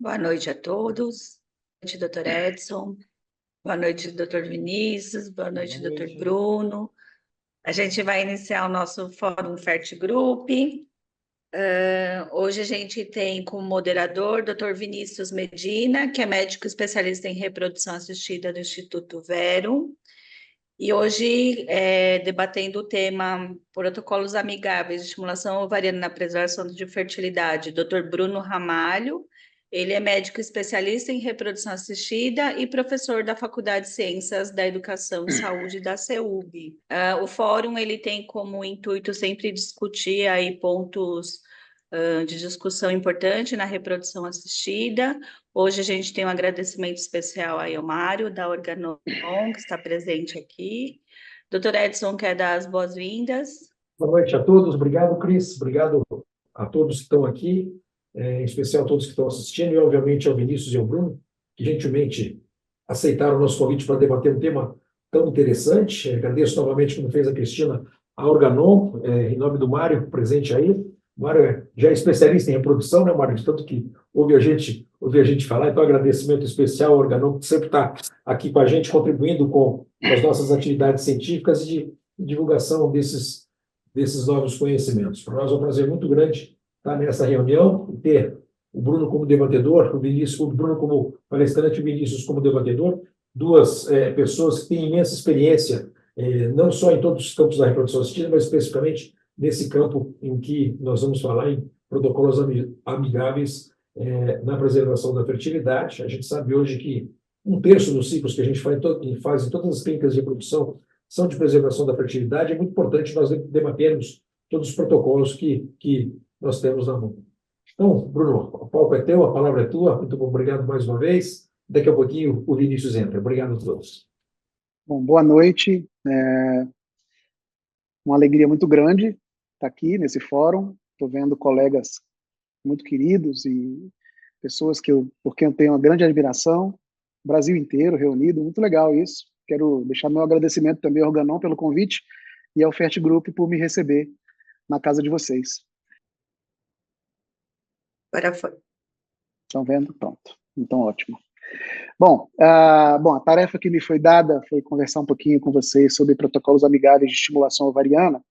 Boa noite a todos. Boa noite, doutor Edson. Boa noite, doutor Vinícius. Boa noite, doutor Bruno. A gente vai iniciar o nosso Fórum Fertigroup. Hoje a gente tem como moderador doutor Vinícius Medina, que é médico especialista em reprodução assistida do Instituto Verum. E hoje, debatendo o tema protocolos amigáveis de estimulação ovariana na preservação de fertilidade, Dr. Bruno Ramalho. Ele é médico especialista em reprodução assistida e professor da Faculdade de Ciências da Educação e Saúde da CEUB. O fórum ele tem como intuito sempre discutir aí pontos de discussão importante na reprodução assistida. Hoje a gente tem um agradecimento especial ao Mário, da Organon, que está presente aqui. Doutor Edson, quer dar as boas-vindas? Boa noite a todos. Obrigado, Cris. Obrigado a todos que estão aqui, em especial a todos que estão assistindo, e obviamente ao Vinícius e ao Bruno, que gentilmente aceitaram o nosso convite para debater um tema tão interessante. Agradeço novamente, como fez a Cristina, a Organon, em nome do Mário, presente aí. O Mário já é especialista em reprodução, né, Mário? De tanto que ouve a gente falar. Então, agradecimento especial ao Organon, que sempre está aqui com a gente, contribuindo com as nossas atividades científicas e de divulgação desses novos conhecimentos. Para nós é um prazer muito grande estar nessa reunião e ter o Bruno como debatedor, o Bruno como palestrante e o Vinícius como debatedor, duas pessoas que têm imensa experiência, não só em todos os campos da reprodução assistida, mas especificamente nesse campo em que nós vamos falar em protocolos amigáveis na preservação da fertilidade. A gente sabe hoje que 1/3 dos ciclos que a gente faz em todas as clínicas de reprodução são de preservação da fertilidade. É muito importante nós debatermos todos os protocolos que nós temos na mão. Então, Bruno, o palco é teu, a palavra é tua. Muito bom, obrigado mais uma vez. Daqui a pouquinho o Vinícius entra. Obrigado a todos. Bom, boa noite. Uma alegria muito grande estar aqui nesse fórum. Estou vendo colegas muito queridos e pessoas por quem eu tenho uma grande admiração. Brasil inteiro reunido, muito legal isso. Quero deixar meu agradecimento também ao Organon pelo convite e ao Fertigroup por me receber na casa de vocês. Agora foi. Estão vendo? Pronto. Então, ótimo. Bom, a tarefa que me foi dada foi conversar um pouquinho com vocês sobre protocolos amigáveis de estimulação ovariana,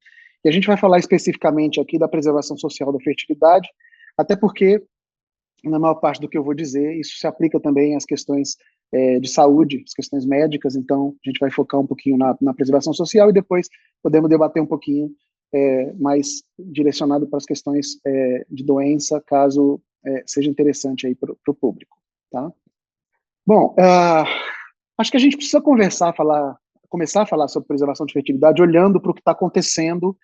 e a gente vai falar especificamente aqui da preservação social da fertilidade, até porque, na maior parte do que eu vou dizer, isso se aplica também às questões de saúde, as questões médicas. Então a gente vai focar um pouquinho na preservação social e depois podemos debater um pouquinho mais direcionado para as questões de doença, caso seja interessante aí para o público, tá? Bom, acho que a gente precisa começar a falar sobre preservação de fertilidade olhando para o que está acontecendo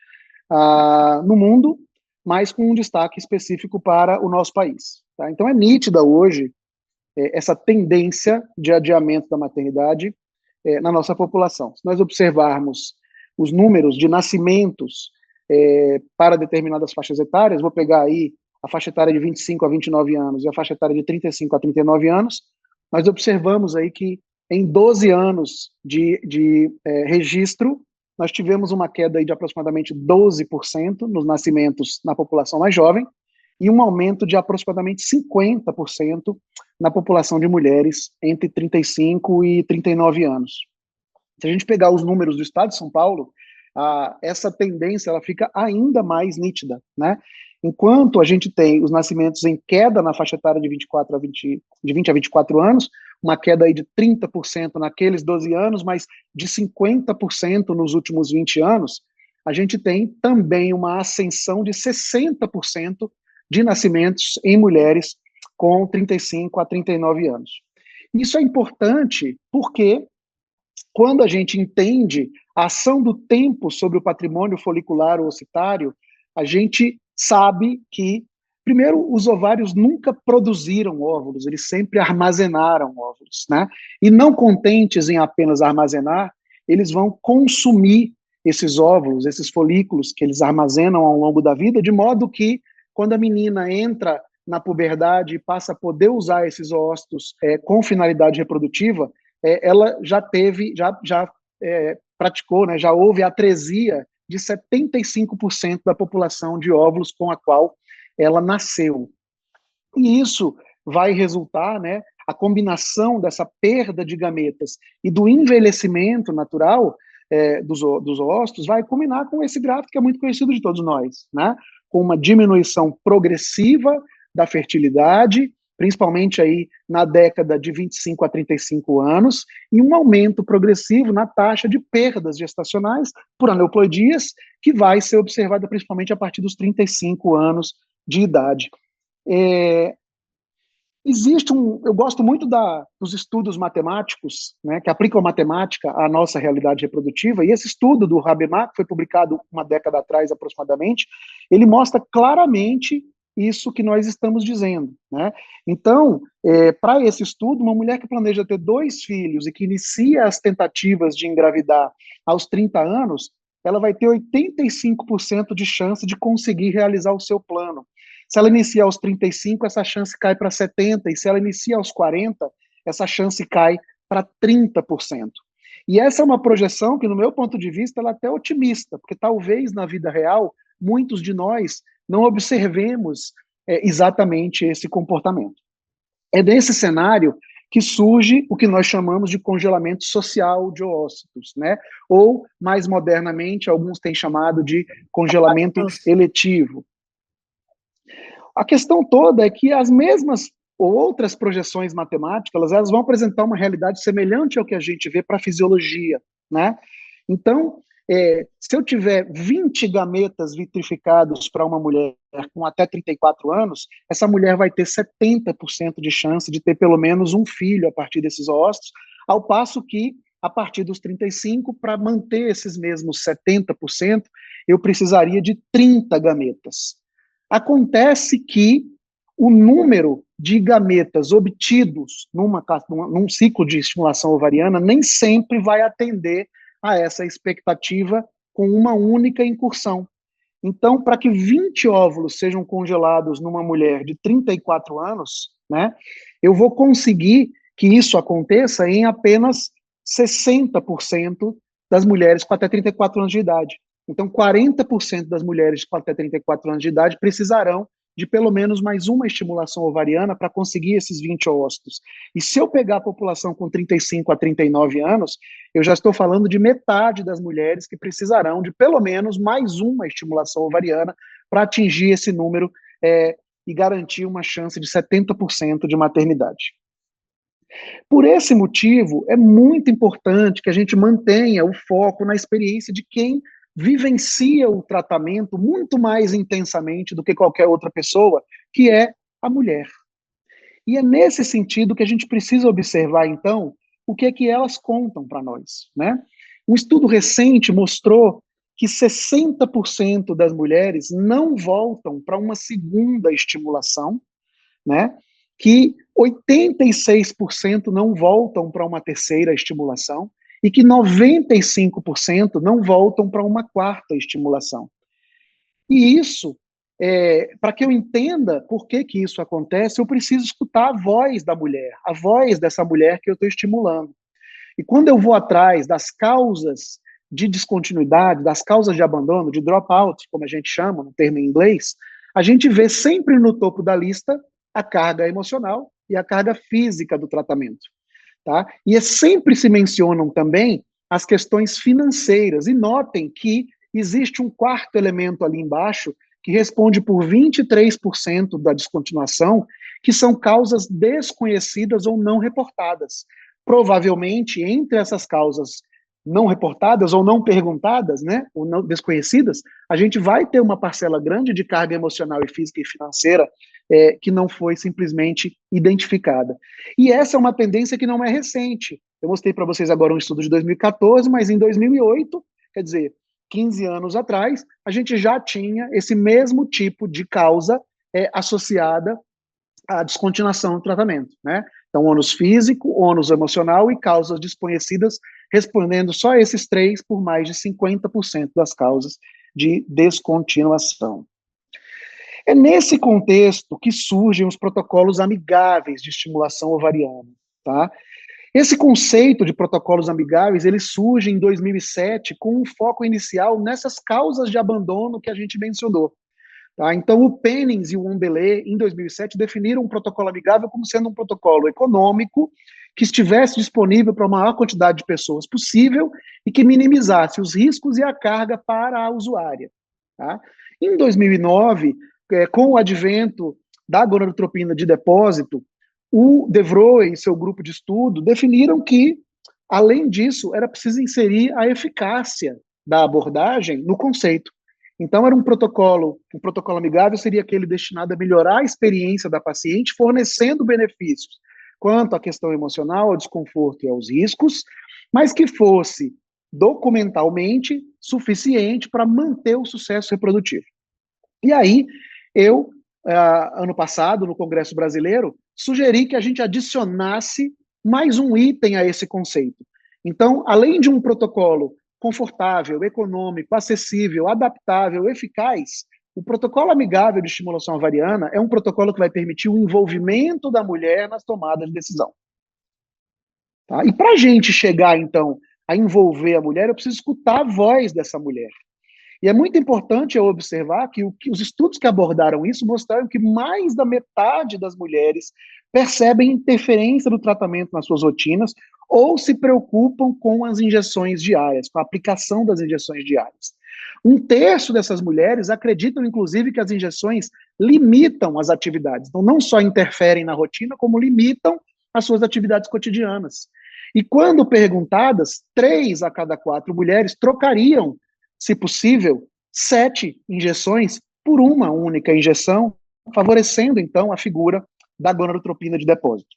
no mundo, mas com um destaque específico para o nosso país, tá? Então é nítida hoje essa tendência de adiamento da maternidade na nossa população. Se nós observarmos os números de nascimentos para determinadas faixas etárias, vou pegar aí a faixa etária de 25 a 29 anos e a faixa etária de 35 a 39 anos, nós observamos aí que em 12 anos de registro, nós tivemos uma queda aí de aproximadamente 12% nos nascimentos na população mais jovem e um aumento de aproximadamente 50% na população de mulheres entre 35 e 39 anos. Se a gente pegar os números do estado de São Paulo, essa tendência ela fica ainda mais nítida, né? Enquanto a gente tem os nascimentos em queda na faixa etária de 20 a 24 anos, uma queda aí de 30% naqueles 12 anos, mas de 50% nos últimos 20 anos, a gente tem também uma ascensão de 60% de nascimentos em mulheres com 35 a 39 anos. Isso é importante porque quando a gente entende a ação do tempo sobre o patrimônio folicular ou ocitário, a gente sabe que, primeiro, os ovários nunca produziram óvulos, eles sempre armazenaram óvulos, né? E não contentes em apenas armazenar, eles vão consumir esses óvulos, esses folículos que eles armazenam ao longo da vida, de modo que, quando a menina entra na puberdade e passa a poder usar esses óvulos com finalidade reprodutiva, ela já praticou, né, já houve atresia de 75% da população de óvulos com a qual ela nasceu. E isso vai resultar, né, a combinação dessa perda de gametas e do envelhecimento natural dos oócitos vai culminar com esse gráfico que é muito conhecido de todos nós, né, com uma diminuição progressiva da fertilidade, principalmente aí na década de 25 a 35 anos, e um aumento progressivo na taxa de perdas gestacionais por aneuploidias, que vai ser observada principalmente a partir dos 35 anos de idade. Eu gosto muito dos estudos matemáticos, né, que aplicam a matemática à nossa realidade reprodutiva, e esse estudo do Habermas, que foi publicado uma década atrás aproximadamente, ele mostra claramente isso que nós estamos dizendo, né? Então, para esse estudo, uma mulher que planeja ter 2 filhos e que inicia as tentativas de engravidar aos 30 anos, ela vai ter 85% de chance de conseguir realizar o seu plano. Se ela inicia aos 35, essa chance cai para 70%, e se ela inicia aos 40, essa chance cai para 30%. E essa é uma projeção que, no meu ponto de vista, ela é até otimista, porque talvez na vida real, muitos de nós não observemos exatamente esse comportamento. É nesse cenário que surge o que nós chamamos de congelamento social de oócitos, né? Ou, mais modernamente, alguns têm chamado de congelamento eletivo. A questão toda é que as mesmas ou outras projeções matemáticas, elas vão apresentar uma realidade semelhante ao que a gente vê para a fisiologia, né? Então, se eu tiver 20 gametas vitrificados para uma mulher com até 34 anos, essa mulher vai ter 70% de chance de ter pelo menos um filho a partir desses oócitos, ao passo que, a partir dos 35, para manter esses mesmos 70%, eu precisaria de 30 gametas. Acontece que o número de gametas obtidos num ciclo de estimulação ovariana nem sempre vai atender a essa expectativa com uma única incursão. Então, para que 20 óvulos sejam congelados numa mulher de 34 anos, né, eu vou conseguir que isso aconteça em apenas 60% das mulheres com até 34 anos de idade. Então, 40% das mulheres com até 34 anos de idade precisarão de pelo menos mais uma estimulação ovariana para conseguir esses 20 oócitos. E se eu pegar a população com 35 a 39 anos, eu já estou falando de metade das mulheres que precisarão de pelo menos mais uma estimulação ovariana para atingir esse número e garantir uma chance de 70% de maternidade. Por esse motivo, é muito importante que a gente mantenha o foco na experiência de quem vivencia o tratamento muito mais intensamente do que qualquer outra pessoa, que é a mulher. E é nesse sentido que a gente precisa observar, então, o que é que elas contam para nós, né? Um estudo recente mostrou que 60% das mulheres não voltam para uma segunda estimulação, né? Que 86% não voltam para uma terceira estimulação, e que 95% não voltam para uma quarta estimulação. E isso, para que eu entenda por que isso acontece, eu preciso escutar a voz da mulher, a voz dessa mulher que eu estou estimulando. E quando eu vou atrás das causas de descontinuidade, das causas de abandono, de dropout, como a gente chama no termo em inglês, a gente vê sempre no topo da lista a carga emocional e a carga física do tratamento. Tá? E sempre se mencionam também as questões financeiras. E notem que existe um quarto elemento ali embaixo que responde por 23% da descontinuação, que são causas desconhecidas ou não reportadas. Provavelmente, entre essas causas não reportadas ou não perguntadas, né, ou não desconhecidas, a gente vai ter uma parcela grande de carga emocional e física e financeira que não foi simplesmente identificada. E essa é uma tendência que não é recente. Eu mostrei para vocês agora um estudo de 2014, mas em 2008, quer dizer, 15 anos atrás, a gente já tinha esse mesmo tipo de causa associada à descontinuação do tratamento, né? Então, ônus físico, ônus emocional e causas desconhecidas, respondendo só esses 3 por mais de 50% das causas de descontinuação. É nesse contexto que surgem os protocolos amigáveis de estimulação ovariana, tá? Esse conceito de protocolos amigáveis, ele surge em 2007 com um foco inicial nessas causas de abandono que a gente mencionou. Tá? Então, o Pennings e o Ombelé, em 2007, definiram um protocolo amigável como sendo um protocolo econômico que estivesse disponível para a maior quantidade de pessoas possível e que minimizasse os riscos e a carga para a usuária. Tá? Em 2009, com o advento da gonadotropina de depósito, o Devroy e seu grupo de estudo definiram que, além disso, era preciso inserir a eficácia da abordagem no conceito. Então, era um protocolo amigável seria aquele destinado a melhorar a experiência da paciente, fornecendo benefícios quanto à questão emocional, ao desconforto e aos riscos, mas que fosse documentalmente suficiente para manter o sucesso reprodutivo. E aí, eu, ano passado, no Congresso Brasileiro, sugeri que a gente adicionasse mais um item a esse conceito. Então, além de um protocolo confortável, econômico, acessível, adaptável, eficaz, o protocolo amigável de estimulação ovariana é um protocolo que vai permitir o envolvimento da mulher nas tomadas de decisão. Tá? E para a gente chegar, então, a envolver a mulher, eu preciso escutar a voz dessa mulher. E é muito importante eu observar que os estudos que abordaram isso mostraram que mais da metade das mulheres percebem interferência do tratamento nas suas rotinas ou se preocupam com as injeções diárias, com a aplicação das injeções diárias. Um terço dessas mulheres acreditam, inclusive, que as injeções limitam as atividades. Então, não só interferem na rotina, como limitam as suas atividades cotidianas. E quando perguntadas, 3 a cada 4 mulheres trocariam, se possível, 7 injeções por uma única injeção, favorecendo, então, a figura da gonadotropina de depósito.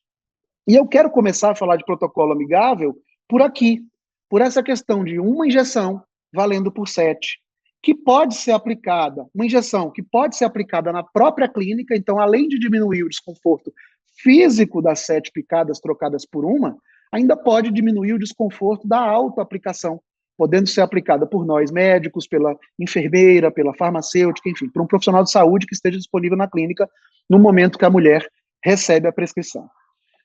E eu quero começar a falar de protocolo amigável por aqui, por essa questão de uma injeção valendo por 7, que pode ser aplicada, uma injeção que pode ser aplicada na própria clínica, então, além de diminuir o desconforto físico das 7 picadas trocadas por uma, ainda pode diminuir o desconforto da autoaplicação, podendo ser aplicada por nós médicos, pela enfermeira, pela farmacêutica, enfim, por um profissional de saúde que esteja disponível na clínica no momento que a mulher recebe a prescrição.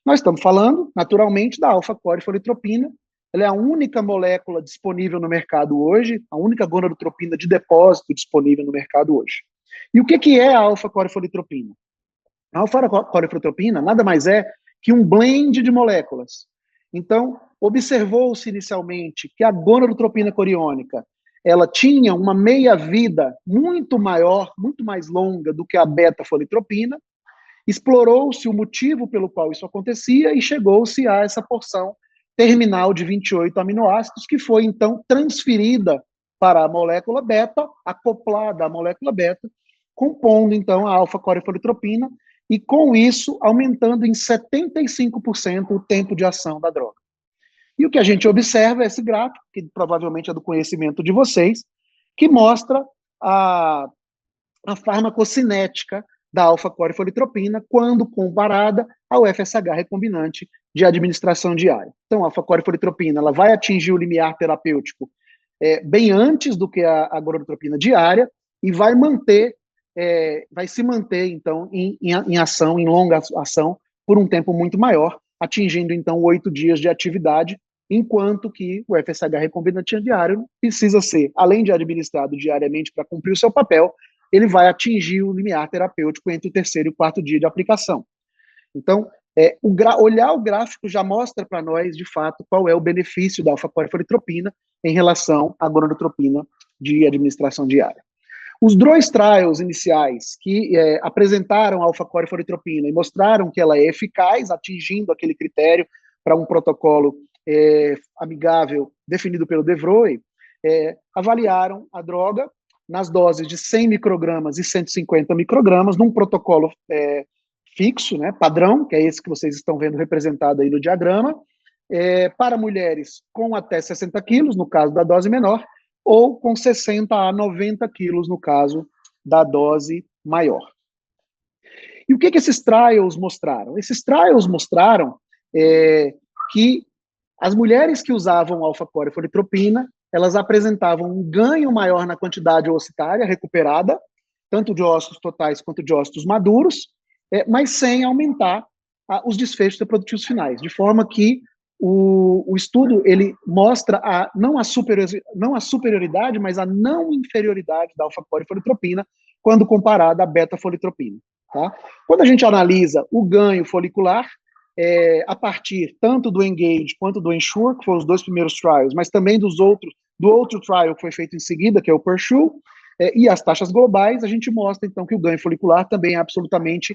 Nós estamos falando, naturalmente, da alfa-corifolietropina. Ela é a única molécula disponível no mercado hoje, a única gonadotropina de depósito disponível no mercado hoje. E o que é a alfa-corifolietropina? A alfa-corifolietropina nada mais é que um blend de moléculas. Então, observou-se inicialmente que a gonadotropina coriônica ela tinha uma meia-vida muito maior, muito mais longa do que a beta-folitropina. Explorou-se o motivo pelo qual isso acontecia e chegou-se a essa porção terminal de 28 aminoácidos, que foi, então, transferida para a molécula beta, acoplada à molécula beta, compondo, então, a alfa-corifolietropina, e, com isso, aumentando em 75% o tempo de ação da droga. E o que a gente observa é esse gráfico, que provavelmente é do conhecimento de vocês, que mostra a farmacocinética da alfa-corifolietropina quando comparada ao FSH recombinante de administração diária. Então, a alfa-corifolietropina ela vai atingir o limiar terapêutico bem antes do que a gonadotropina diária e vai se manter, então, em ação, em longa ação, por um tempo muito maior, atingindo, então, 8 dias de atividade, enquanto que o FSH recombinante diário precisa ser, além de administrado diariamente para cumprir o seu papel, ele vai atingir o limiar terapêutico entre o 3º e o 4º dia de aplicação. Então, olhar o gráfico já mostra para nós, de fato, qual é o benefício da alfa-corifolietropina em relação à gonadotropina de administração diária. Os 2 trials iniciais que apresentaram a alfa-corifolietropina e mostraram que ela é eficaz, atingindo aquele critério para um protocolo amigável definido pelo Devroy, avaliaram a droga nas doses de 100 microgramas e 150 microgramas, num protocolo fixo, né, padrão, que é esse que vocês estão vendo representado aí no diagrama, para mulheres com até 60 quilos, no caso da dose menor, ou com 60 a 90 quilos, no caso da dose maior. E o que esses trials mostraram? Esses trials mostraram que as mulheres que usavam alfa-corifolietropina, elas apresentavam um ganho maior na quantidade oocitária recuperada, tanto de ócitos totais quanto de ócitos maduros, mas sem aumentar os desfechos reprodutivos finais, de forma que o estudo ele mostra não a superioridade, mas a não inferioridade da alfa-corifolietropina quando comparada à beta-folitropina. Tá? Quando a gente analisa o ganho folicular, a partir tanto do ENGAGE quanto do ENSURE, que foram os 2 primeiros trials, mas também do outro trial que foi feito em seguida, que é o PURSUE, e as taxas globais, a gente mostra, então, que o ganho folicular também é absolutamente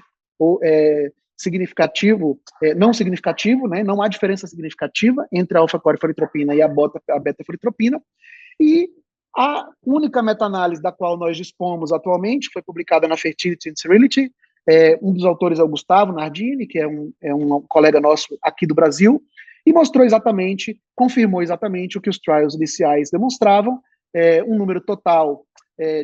significativo, não significativo, né, não há diferença significativa entre a alfa-corifolietropina e a beta-folitropina, e a única meta-análise da qual nós dispomos atualmente foi publicada na Fertility and Sterility. Um dos autores é o Gustavo Nardini, que é um colega nosso aqui do Brasil, e confirmou exatamente o que os trials iniciais demonstravam, um número total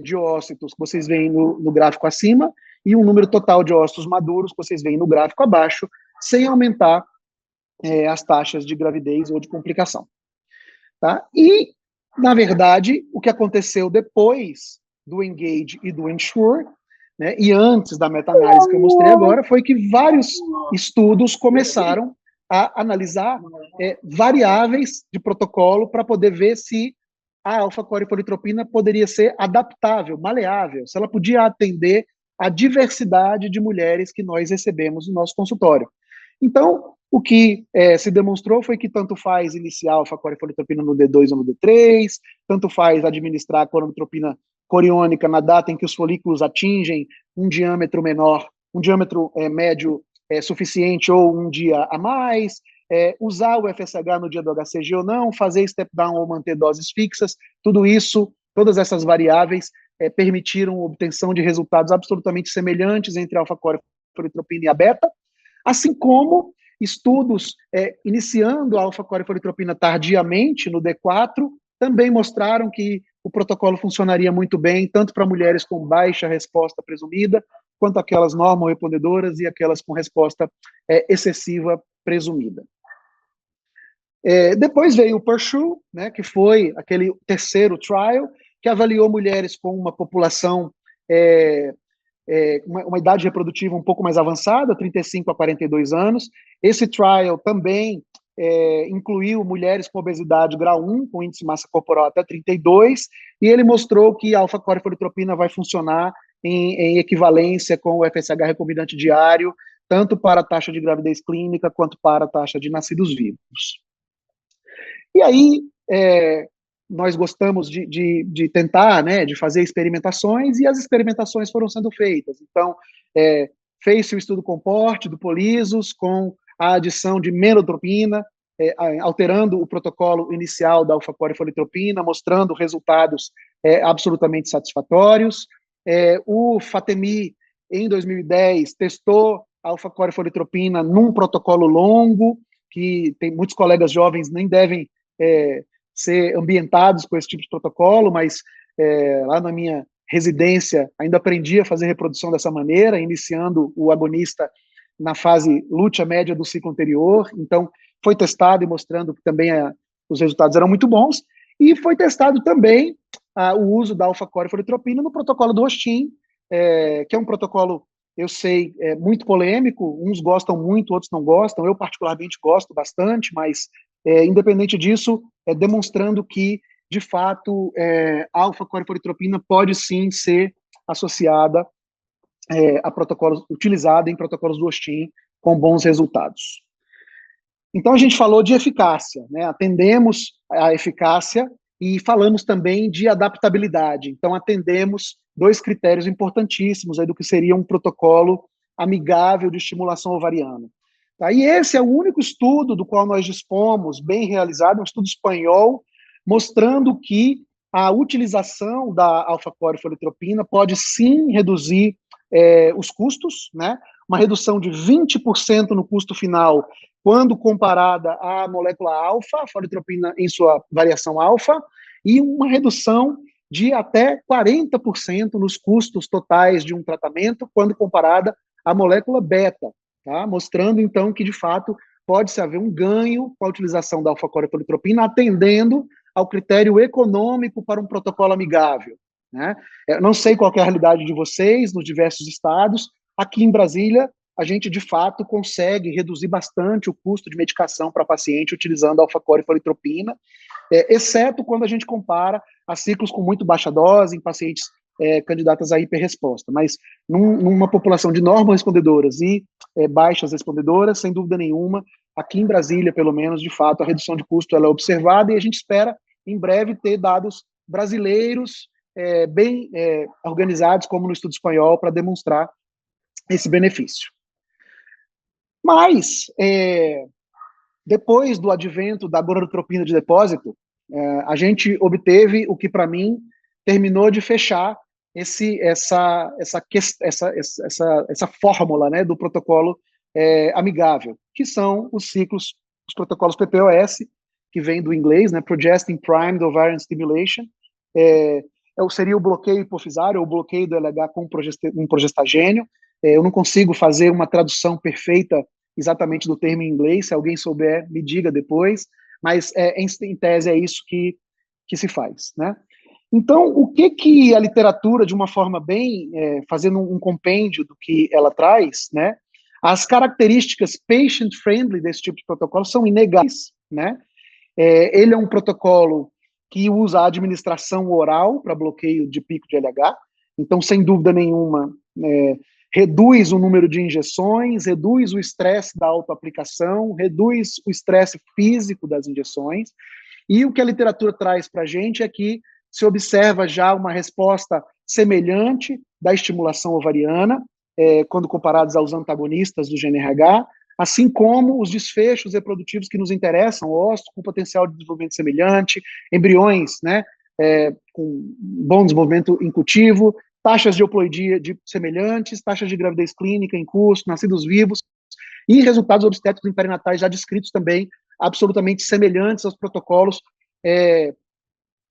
de ócitos que vocês veem no gráfico acima, e um número total de ócitos maduros que vocês veem no gráfico abaixo, sem aumentar as taxas de gravidez ou de complicação. Tá? E, na verdade, o que aconteceu depois do ENGAGE e do ENSURE, né, e antes da meta-análise que eu mostrei agora, foi que vários estudos começaram a analisar variáveis de protocolo para poder ver se a alfa-corifolietropina poderia ser adaptável, maleável, se ela podia atender a diversidade de mulheres que nós recebemos no nosso consultório. Então, o que se demonstrou foi que tanto faz iniciar a alfa-corifolietropina no D2 ou no D3, tanto faz administrar a coronotropina coriônica na data em que os folículos atingem um diâmetro menor, um diâmetro médio suficiente ou um dia a mais, usar o FSH no dia do HCG ou não, fazer step down ou manter doses fixas, tudo isso, todas essas variáveis permitiram a obtenção de resultados absolutamente semelhantes entre a alfa-corifolietropina e a beta, assim como estudos iniciando a alfa-corifolietropina tardiamente no D4 também mostraram que o protocolo funcionaria muito bem, tanto para mulheres com baixa resposta presumida, quanto aquelas normorespondedoras e aquelas com resposta excessiva presumida. Depois veio o PURSUE, né, que foi aquele terceiro trial, que avaliou mulheres com uma população, uma idade reprodutiva um pouco mais avançada, 35 a 42 anos. Esse trial também incluiu mulheres com obesidade grau 1, com índice de massa corporal até 32, e ele mostrou que a alfa-corifolietropina vai funcionar em equivalência com o FSH recombinante diário, tanto para a taxa de gravidez clínica quanto para a taxa de nascidos vivos. E aí, nós gostamos de tentar, né, de fazer experimentações, e as experimentações foram sendo feitas. Então, fez-se o estudo comporte do Polisos com a adição de menotropina, alterando o protocolo inicial da alfa-corifolietropina, mostrando resultados absolutamente satisfatórios. O FATEMI, em 2010, testou a alfa-corifolietropina num protocolo longo, que tem muitos colegas jovens nem devem ser ambientados com esse tipo de protocolo, mas lá na minha residência ainda aprendi a fazer reprodução dessa maneira, iniciando o agonista na fase lútea média do ciclo anterior. Então, foi testado e mostrando que também os resultados eram muito bons, e foi testado também o uso da alfa-corifolietropina no protocolo do Rostin, que é um protocolo, eu sei, muito polêmico, uns gostam muito, outros não gostam, eu particularmente gosto bastante, mas independente disso, demonstrando que, de fato, a alfa-corifolietropina pode sim ser associada a protocolos, utilizada em protocolos do Rostin com bons resultados. Então, a gente falou de eficácia, né? Atendemos a eficácia e falamos também de adaptabilidade. Então, atendemos 2 critérios importantíssimos aí do que seria um protocolo amigável de estimulação ovariana. Tá? E esse é o único estudo do qual nós dispomos, bem realizado, um estudo espanhol, mostrando que a utilização da alfa-corifolietropina pode sim reduzir os custos, né? Uma redução de 20% no custo final, quando comparada à molécula alfa, a folitropina em sua variação alfa, e uma redução de até 40% nos custos totais de um tratamento, quando comparada à molécula beta, tá? Mostrando, então, que, de fato, pode-se haver um ganho com a utilização da alfa-corifolietropina, atendendo ao critério econômico para um protocolo amigável, né? Eu não sei qual é a realidade de vocês nos diversos estados. Aqui em Brasília, a gente, de fato, consegue reduzir bastante o custo de medicação para paciente utilizando a alfa-corifolietropina, exceto quando a gente compara a ciclos com muito baixa dose, em pacientes candidatas a hiperresposta. Mas numa população de normo-respondedoras e baixas respondedoras, sem dúvida nenhuma, aqui em Brasília, pelo menos, de fato, a redução de custo ela é observada e a gente espera, em breve, ter dados brasileiros bem organizados, como no estudo espanhol, para demonstrar esse benefício. Mas, depois do advento da gonadotropina de depósito, a gente obteve o que, para mim, terminou de fechar essa fórmula, né, do protocolo amigável, que são os protocolos PPOS, que vem do inglês, né, Progestin Primed Ovarian Stimulation, seria o bloqueio hipofisário, ou o bloqueio do LH com um progestagênio. Eu não consigo fazer uma tradução perfeita exatamente do termo em inglês, se alguém souber, me diga depois, mas em tese é isso que se faz, né? Então, o que a literatura, de uma forma bem, fazendo um compêndio do que ela traz, né? As características patient-friendly desse tipo de protocolo são inegáveis, né? Ele é um protocolo que usa a administração oral para bloqueio de pico de LH, então, sem dúvida nenhuma, reduz o número de injeções, reduz o estresse da autoaplicação, reduz o estresse físico das injeções, e o que a literatura traz para a gente é que se observa já uma resposta semelhante da estimulação ovariana, quando comparados aos antagonistas do GnRH, assim como os desfechos reprodutivos que nos interessam, ossos com potencial de desenvolvimento semelhante, embriões, né, com bom desenvolvimento incutivo, taxas de euploidia semelhantes, taxas de gravidez clínica em curso, nascidos vivos, e resultados obstétricos em perinatais já descritos também, absolutamente semelhantes aos protocolos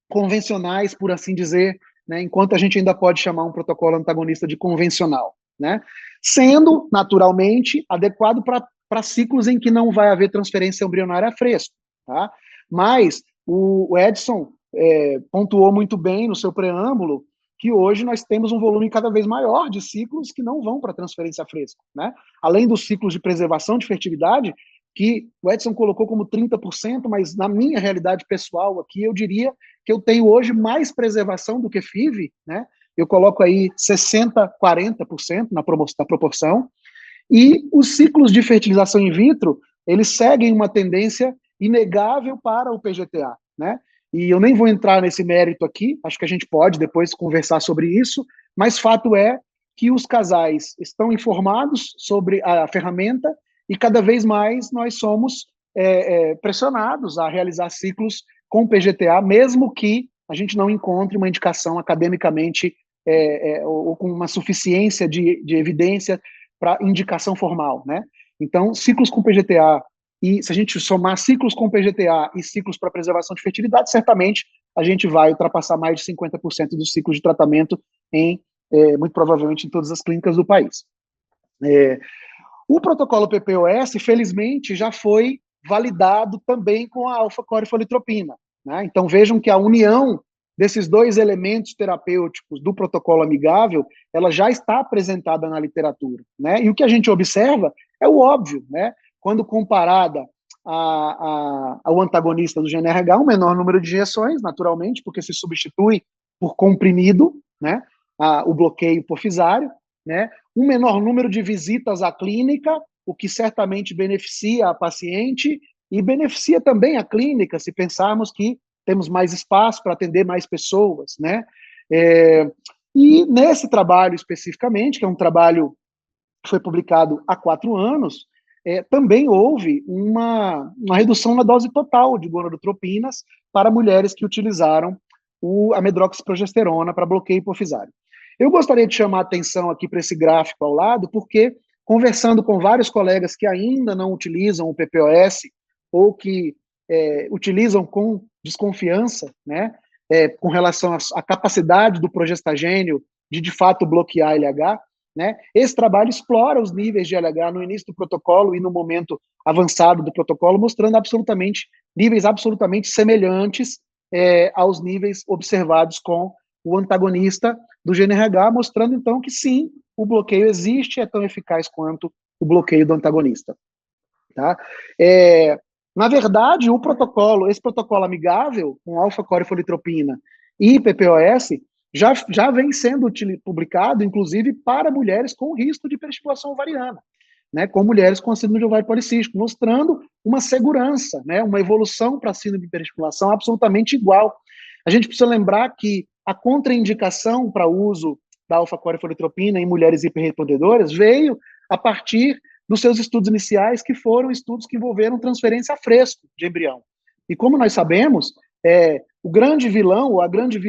convencionais, por assim dizer, né, enquanto a gente ainda pode chamar um protocolo antagonista de convencional, né, sendo, naturalmente, adequado para ciclos em que não vai haver transferência embrionária a fresco, tá? Mas o Edson pontuou muito bem no seu preâmbulo que hoje nós temos um volume cada vez maior de ciclos que não vão para transferência a fresco, né? Além dos ciclos de preservação de fertilidade, que o Edson colocou como 30%, mas na minha realidade pessoal aqui, eu diria que eu tenho hoje mais preservação do que FIV, né? Eu coloco aí 60%, 40% na proporção, e os ciclos de fertilização in vitro, eles seguem uma tendência inegável para o PGTA, né? E eu nem vou entrar nesse mérito aqui, acho que a gente pode depois conversar sobre isso, mas fato é que os casais estão informados sobre a ferramenta e cada vez mais nós somos pressionados a realizar ciclos com PGTA, mesmo que a gente não encontre uma indicação academicamente ou com uma suficiência de evidência para indicação formal, né? Então, ciclos com PGTA, e se a gente somar ciclos com PGTA e ciclos para preservação de fertilidade, certamente a gente vai ultrapassar mais de 50% dos ciclos de tratamento muito provavelmente em todas as clínicas do país. O protocolo PPOS, felizmente, já foi validado também com a alfa-corifoliotropina, né? Então, vejam que a união desses dois elementos terapêuticos do protocolo amigável, ela já está apresentada na literatura, né? E o que a gente observa é o óbvio, né? Quando comparada ao antagonista do GnRH, um menor número de injeções, naturalmente, porque se substitui por comprimido, né? O bloqueio hipofisário, né? Um menor número de visitas à clínica, o que certamente beneficia a paciente e beneficia também a clínica, se pensarmos que temos mais espaço para atender mais pessoas, né? E nesse trabalho especificamente, que é um trabalho que foi publicado há 4 anos, também houve uma redução na dose total de gonadotropinas para mulheres que utilizaram a medroxiprogesterona para bloqueio hipofisário. Eu gostaria de chamar a atenção aqui para esse gráfico ao lado, porque conversando com vários colegas que ainda não utilizam o PPOS ou que utilizam com desconfiança, né, com relação à capacidade do progestagênio de fato bloquear LH, né, esse trabalho explora os níveis de LH no início do protocolo e no momento avançado do protocolo, mostrando níveis absolutamente semelhantes aos níveis observados com o antagonista do GnRH, mostrando então que sim, o bloqueio existe e é tão eficaz quanto o bloqueio do antagonista. Tá? Na verdade, esse protocolo amigável, com alfa-corifoliotropina e PPOS, já vem sendo publicado, inclusive, para mulheres com risco de hiperestimulação ovariana, né, com mulheres com síndrome de ovário policístico, mostrando uma segurança, né, uma evolução para a síndrome de hiperestimulação absolutamente igual. A gente precisa lembrar que a contraindicação para o uso da alfa-corifolietropina em mulheres hiperrespondedoras veio a partir dos seus estudos iniciais, que foram estudos que envolveram transferência a fresco de embrião. E como nós sabemos, o grande vilão, ou a grande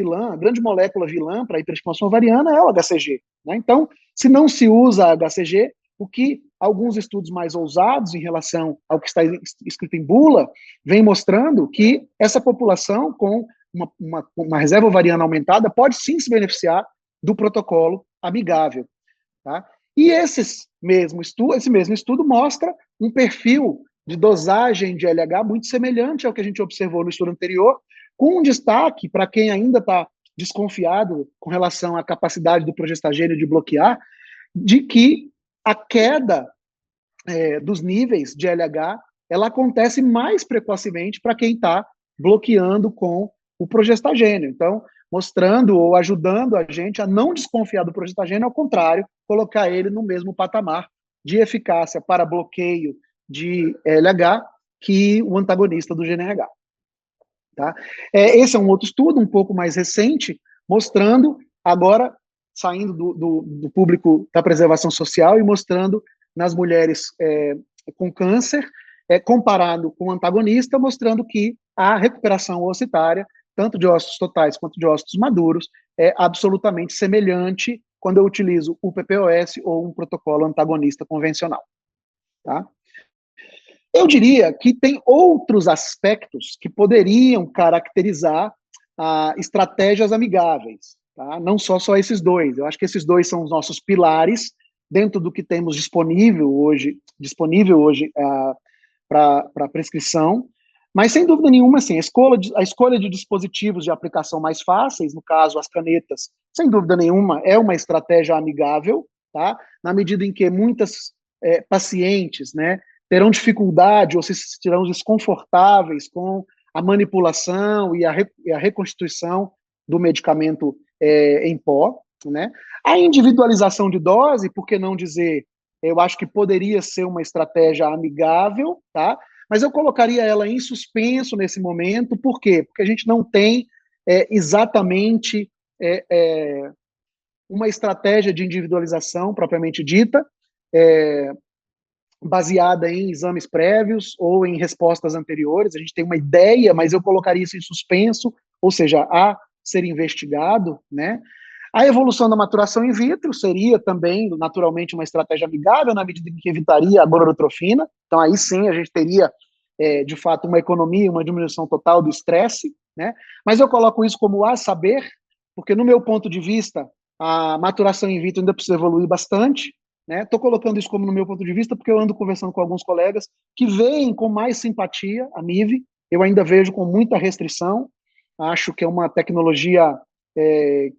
molécula vilã para a hiperestimulação ovariana é o HCG. Né? Então, se não se usa HCG, o que alguns estudos mais ousados em relação ao que está escrito em bula, vem mostrando que essa população com uma reserva ovariana aumentada pode sim se beneficiar do protocolo amigável. Tá? E esse mesmo estudo mostra um perfil de dosagem de LH muito semelhante ao que a gente observou no estudo anterior, com um destaque para quem ainda está desconfiado com relação à capacidade do progestagênio de bloquear, de que a queda dos níveis de LH ela acontece mais precocemente para quem está bloqueando com o progestagênio. Então, mostrando ou ajudando a gente a não desconfiar do progestagênio, ao contrário, colocar ele no mesmo patamar de eficácia para bloqueio de LH que o antagonista do GNRH. Tá? Esse é um outro estudo, um pouco mais recente, mostrando, agora, saindo do público da preservação social e mostrando nas mulheres com câncer, comparado com o antagonista, mostrando que a recuperação ocitária, tanto de ócitos totais quanto de ócitos maduros, é absolutamente semelhante quando eu utilizo o PPOS ou um protocolo antagonista convencional. Tá? Eu diria que tem outros aspectos que poderiam caracterizar estratégias amigáveis, tá? Não só esses dois. Eu acho que esses dois são os nossos pilares dentro do que temos disponível hoje para prescrição, mas sem dúvida nenhuma, assim, a escolha de dispositivos de aplicação mais fáceis, no caso as canetas, sem dúvida nenhuma é uma estratégia amigável, tá? Na medida em que muitas pacientes, né, terão dificuldade ou se sentirão desconfortáveis com a manipulação e a reconstituição do medicamento em pó, né? A individualização de dose, por que não dizer, eu acho que poderia ser uma estratégia amigável, tá? Mas eu colocaria ela em suspenso nesse momento, por quê? Porque a gente não tem exatamente uma estratégia de individualização propriamente dita, baseada em exames prévios ou em respostas anteriores. A gente tem uma ideia, mas eu colocaria isso em suspenso, ou seja, a ser investigado, né? A evolução da maturação in vitro seria também, naturalmente, uma estratégia amigável, na medida em que evitaria a gonadotrofina. Então, aí sim, a gente teria, de fato, uma economia, uma diminuição total do estresse, né? Mas eu coloco isso como a saber, porque, no meu ponto de vista, a maturação in vitro ainda precisa evoluir bastante, né? Estou colocando isso como no meu ponto de vista, porque eu ando conversando com alguns colegas que veem com mais simpatia a MIV, eu ainda vejo com muita restrição, acho que é uma tecnologia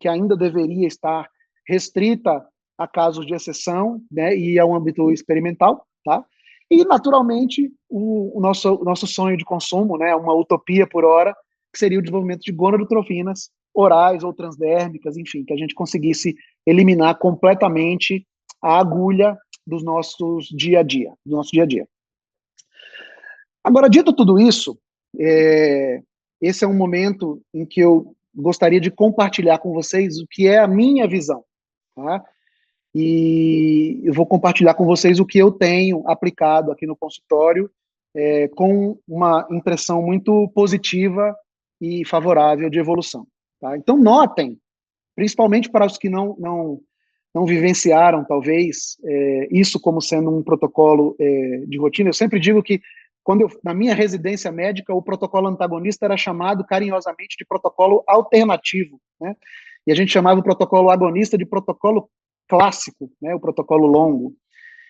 que ainda deveria estar restrita a casos de exceção, né, e ao âmbito experimental, tá? E, naturalmente, o nosso sonho de consumo, né, uma utopia por hora, que seria o desenvolvimento de gonadotrofinas orais ou transdérmicas, enfim, que a gente conseguisse eliminar completamente a agulha dos nossos dia a dia, do nosso dia a dia. Agora, dito tudo isso, esse é um momento em que eu gostaria de compartilhar com vocês o que é a minha visão, tá? E eu vou compartilhar com vocês o que eu tenho aplicado aqui no consultório, com uma impressão muito positiva e favorável de evolução, tá? Então, notem, principalmente para os que não vivenciaram, talvez, isso como sendo um protocolo de rotina. Eu sempre digo que, na minha residência médica, o protocolo antagonista era chamado carinhosamente de protocolo alternativo, né? E a gente chamava o protocolo agonista de protocolo clássico, né? O protocolo longo.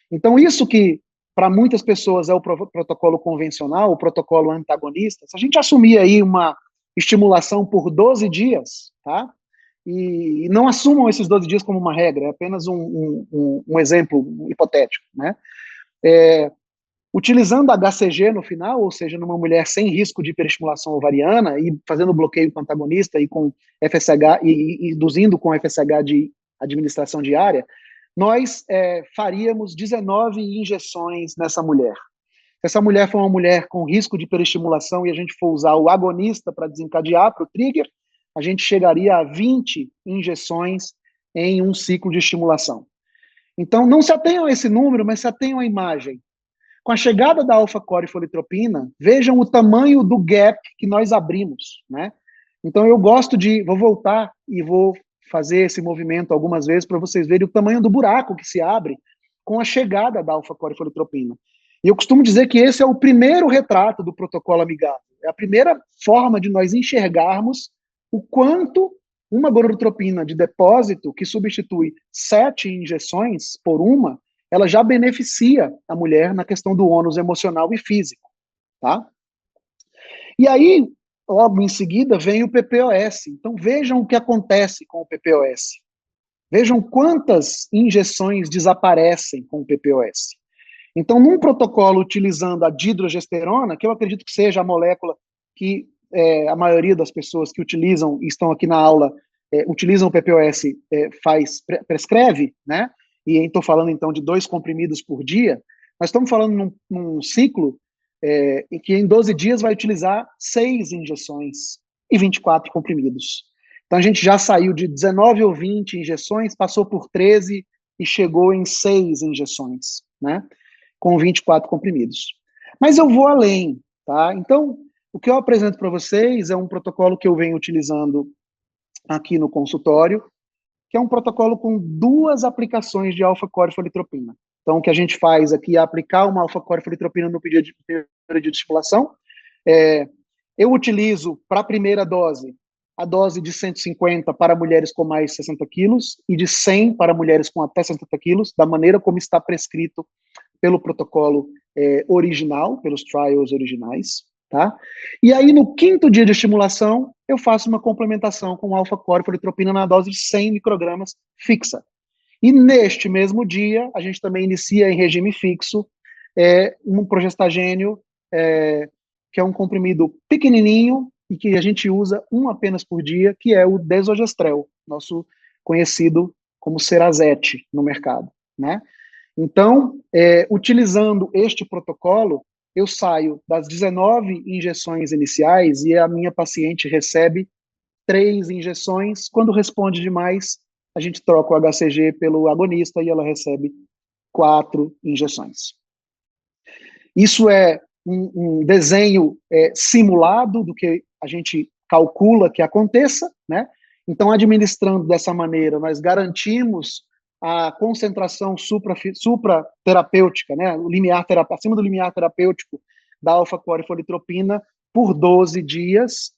Então, isso que para muitas pessoas é o protocolo convencional, o protocolo antagonista, se a gente assumir aí uma estimulação por 12 dias, tá? E não assumam esses 12 dias como uma regra, é apenas um exemplo hipotético, né? Utilizando HCG no final, ou seja, numa mulher sem risco de hiperestimulação ovariana e fazendo bloqueio com antagonista e com FSH e induzindo com FSH de administração diária, nós faríamos 19 injeções nessa mulher. Se essa mulher for uma mulher com risco de hiperestimulação e a gente for usar o agonista para desencadear, para o trigger, a gente chegaria a 20 injeções em um ciclo de estimulação. Então, não se atenham a esse número, mas se atenham à imagem. Com a chegada da alfa-corifolitropina, vejam o tamanho do gap que nós abrimos, né? Então, eu gosto vou voltar e vou fazer esse movimento algumas vezes para vocês verem o tamanho do buraco que se abre com a chegada da alfa-corifolitropina. E eu costumo dizer que esse é o primeiro retrato do protocolo amigável. É a primeira forma de nós enxergarmos o quanto uma gonadotropina de depósito, que substitui 7 injeções por uma, ela já beneficia a mulher na questão do ônus emocional e físico, tá? E aí, logo em seguida, vem o PPOS. Então, vejam o que acontece com o PPOS. Vejam quantas injeções desaparecem com o PPOS. Então, num protocolo utilizando a dihidrogesterona, que eu acredito que seja a molécula que a maioria das pessoas que utilizam e estão aqui na aula utilizam o PPOS, prescreve, né? E estou falando, então, de 2 comprimidos por dia. Nós estamos falando num ciclo em que em 12 dias vai utilizar 6 injeções e 24 comprimidos. Então, a gente já saiu de 19 ou 20 injeções, passou por 13 e chegou em 6 injeções, né? Com 24 comprimidos. Mas eu vou além, tá? Então, o que eu apresento para vocês é um protocolo que eu venho utilizando aqui no consultório, que é um protocolo com 2 aplicações de alfa-corifolitropina. Então, o que a gente faz aqui é aplicar uma alfa-corifolitropina no período de estimulação. Eu utilizo, para a primeira dose, a dose de 150 para mulheres com mais de 60 quilos e de 100 para mulheres com até 60 quilos, da maneira como está prescrito pelo protocolo original, pelos trials originais, tá? E aí, no 5º dia de estimulação, eu faço uma complementação com alfa-corifolitropina na dose de 100 microgramas fixa. E neste mesmo dia, a gente também inicia em regime fixo um progestagênio, que é um comprimido pequenininho e que a gente usa apenas por dia, que é o desogestrel, nosso conhecido como Cerazete no mercado, né? Então, utilizando este protocolo, eu saio das 19 injeções iniciais e a minha paciente recebe 3 injeções. Quando responde demais, a gente troca o HCG pelo agonista e ela recebe 4 injeções. Isso é um desenho simulado do que a gente calcula que aconteça, né? Então, administrando dessa maneira, nós garantimos a concentração supraterapêutica, né, acima do limiar terapêutico da alfa-corifolitropina por 12 dias,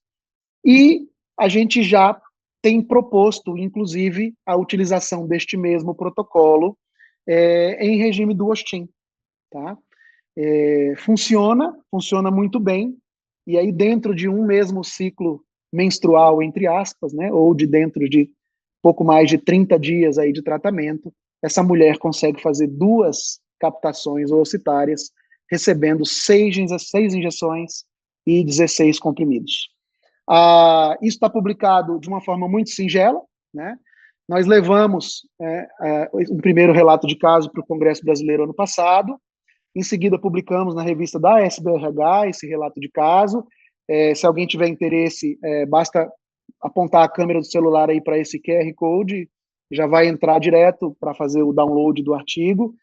e a gente já tem proposto, inclusive, a utilização deste mesmo protocolo em regime do Ostin, tá? Funciona muito bem, e aí dentro de um mesmo ciclo menstrual, entre aspas, né, ou dentro de pouco mais de 30 dias aí de tratamento, essa mulher consegue fazer 2 captações oocitárias, recebendo 6 injeções e 16 comprimidos. Isso está publicado de uma forma muito singela, né? Nós levamos um primeiro relato de caso para o Congresso Brasileiro ano passado, em seguida publicamos na revista da SBRH esse relato de caso. Se alguém tiver interesse, basta apontar a câmera do celular aí para esse QR Code, já vai entrar direto para fazer o download do artigo.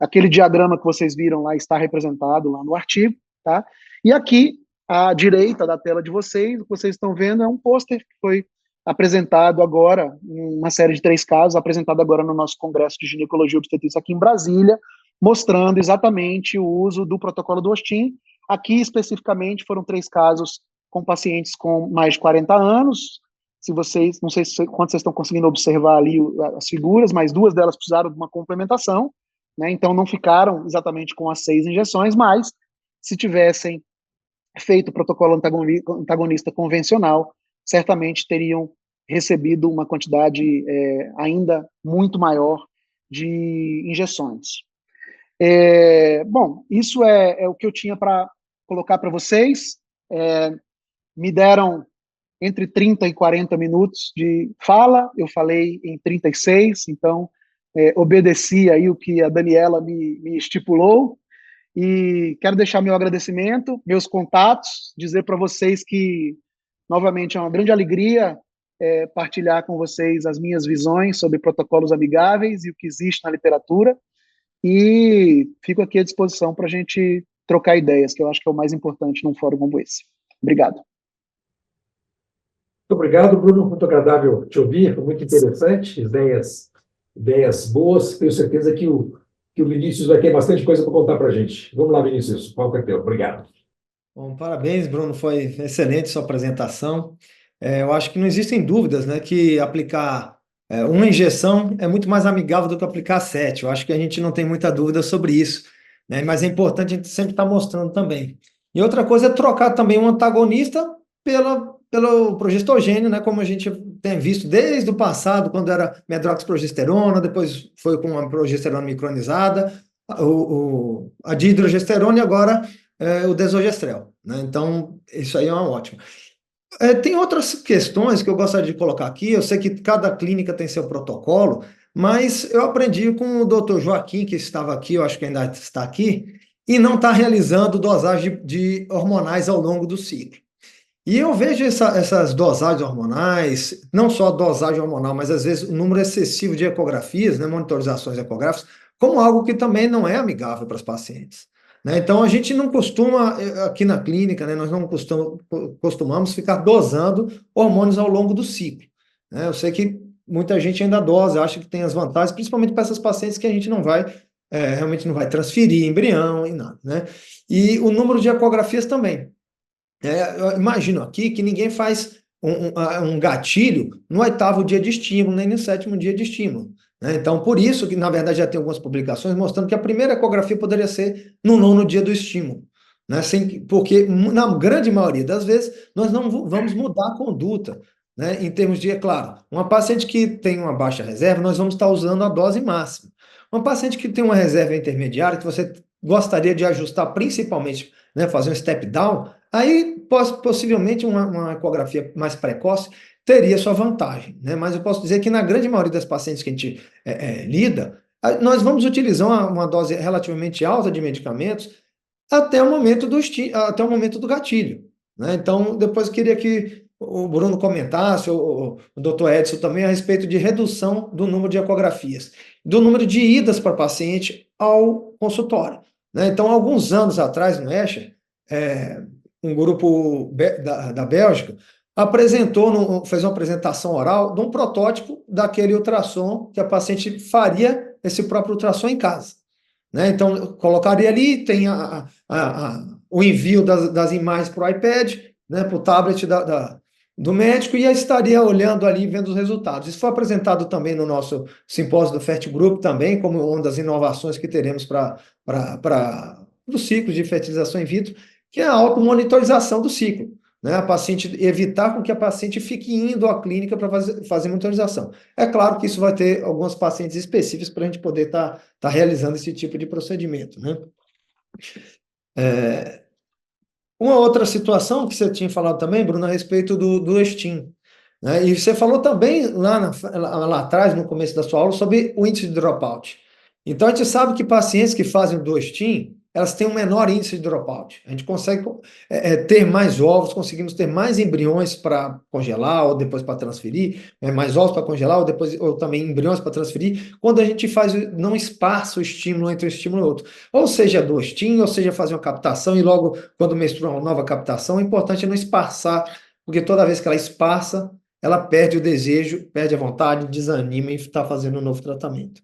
Aquele diagrama que vocês viram lá está representado lá no artigo, tá? E aqui, à direita da tela de vocês, o que vocês estão vendo é um pôster que foi apresentado agora, uma série de 3 casos, apresentado agora no nosso Congresso de Ginecologia e Obstetrícia aqui em Brasília, mostrando exatamente o uso do protocolo do Ostin. Aqui, especificamente, foram 3 casos com pacientes com mais de 40 anos. Não sei quantos vocês estão conseguindo observar ali as figuras, mas 2 delas precisaram de uma complementação, né? Então não ficaram exatamente com as 6 injeções, mas se tivessem feito o protocolo antagonista convencional, certamente teriam recebido uma quantidade ainda muito maior de injeções. Bom, isso é o que eu tinha para colocar para vocês. Me deram entre 30 e 40 minutos de fala, eu falei em 36, então obedeci aí o que a Daniela me estipulou, e quero deixar meu agradecimento, meus contatos, dizer para vocês que, novamente, é uma grande alegria partilhar com vocês as minhas visões sobre protocolos amigáveis e o que existe na literatura, e fico aqui à disposição para a gente trocar ideias, que eu acho que é o mais importante num fórum como esse. Obrigado. Muito obrigado, Bruno. Muito agradável te ouvir, foi muito interessante, ideias boas. Tenho certeza que o Vinícius vai ter bastante coisa para contar para a gente. Vamos lá, Vinícius, o palco é teu. Obrigado. Bom, parabéns, Bruno, foi excelente sua apresentação. Eu acho que não existem dúvidas, né, que aplicar uma injeção é muito mais amigável do que aplicar 7. Eu acho que a gente não tem muita dúvida sobre isso, né, mas é importante a gente sempre estar mostrando também. E outra coisa é trocar também um antagonista pelo progestogênio, né, como a gente tem visto desde o passado, quando era medroxprogesterona, depois foi com a progesterona micronizada, a dihidrogesterona e agora o desogestrel, né? Então, isso aí é uma ótima. Tem outras questões que eu gostaria de colocar aqui. Eu sei que cada clínica tem seu protocolo, mas eu aprendi com o Dr. Joaquim, que estava aqui, eu acho que ainda está aqui, e não está realizando dosagem de hormonais ao longo do ciclo. E eu vejo essas dosagens hormonais, não só a dosagem hormonal, mas às vezes o número excessivo de ecografias, né, monitorizações ecográficas, como algo que também não é amigável para os pacientes, né? Então, a gente não costuma, aqui na clínica, né, nós não costumamos ficar dosando hormônios ao longo do ciclo, né? Eu sei que muita gente ainda dosa, acha que tem as vantagens, principalmente para essas pacientes que a gente não vai, realmente não vai transferir embrião e nada, né? E o número de ecografias também. Eu imagino aqui que ninguém faz um gatilho no 8º dia de estímulo, nem no 7º dia de estímulo, né? Então, por isso que, na verdade, já tem algumas publicações mostrando que a primeira ecografia poderia ser no 9º dia do estímulo, né? Porque, na grande maioria das vezes, nós não vamos mudar a conduta, né? Em termos de, é claro, uma paciente que tem uma baixa reserva, nós vamos estar usando a dose máxima. Uma paciente que tem uma reserva intermediária, que você gostaria de ajustar principalmente, né, fazer um step down, aí possivelmente uma ecografia mais precoce teria sua vantagem, né? Mas eu posso dizer que na grande maioria das pacientes que a gente lida, nós vamos utilizar uma dose relativamente alta de medicamentos até o momento do gatilho, né? Então, depois eu queria que o Bruno comentasse, o Dr. Edson também, a respeito de redução do número de ecografias, do número de idas para paciente ao consultório, né? Então, alguns anos atrás, no Escher, um grupo da Bélgica fez uma apresentação oral de um protótipo daquele ultrassom que a paciente faria esse próprio ultrassom em casa, né? Então, colocaria ali, tem o envio das imagens para o iPad, né, para o tablet do médico, e aí estaria olhando ali, vendo os resultados. Isso foi apresentado também no nosso simpósio do FERT Group também, como uma das inovações que teremos para os ciclos de fertilização in vitro, que é a automonitorização do ciclo, né? A paciente evitar com que a paciente fique indo à clínica para fazer monitorização. É claro que isso vai ter alguns pacientes específicos para a gente poder estar realizando esse tipo de procedimento, né? Uma outra situação que você tinha falado também, Bruno, a respeito do STIM, né? E você falou também lá atrás, no começo da sua aula, sobre o índice de dropout. Então, a gente sabe que pacientes que fazem o STIM, elas têm um menor índice de dropout. A gente consegue ter mais ovos, conseguimos ter mais embriões para congelar ou depois para transferir, mais ovos para congelar ou também embriões para transferir, quando a gente não esparça o estímulo entre um estímulo e outro. Ou seja, do STIM, ou seja, fazer uma captação e logo, quando menstrua uma nova captação, é importante não esparçar, porque toda vez que ela esparça, ela perde o desejo, perde a vontade, desanima e está fazendo um novo tratamento.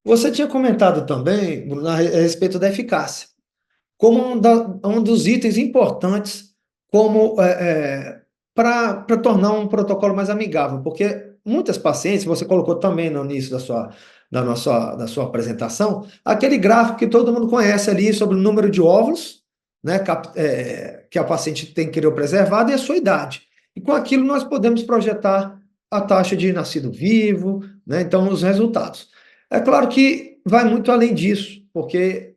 Você tinha comentado também, Bruno, a respeito da eficácia, como um dos itens importantes para tornar um protocolo mais amigável, porque muitas pacientes, você colocou também no início da sua apresentação, aquele gráfico que todo mundo conhece ali sobre o número de óvulos, né, que a paciente tem criopreservado e a sua idade. E com aquilo nós podemos projetar a taxa de nascido vivo, né, então os resultados. É claro que vai muito além disso, porque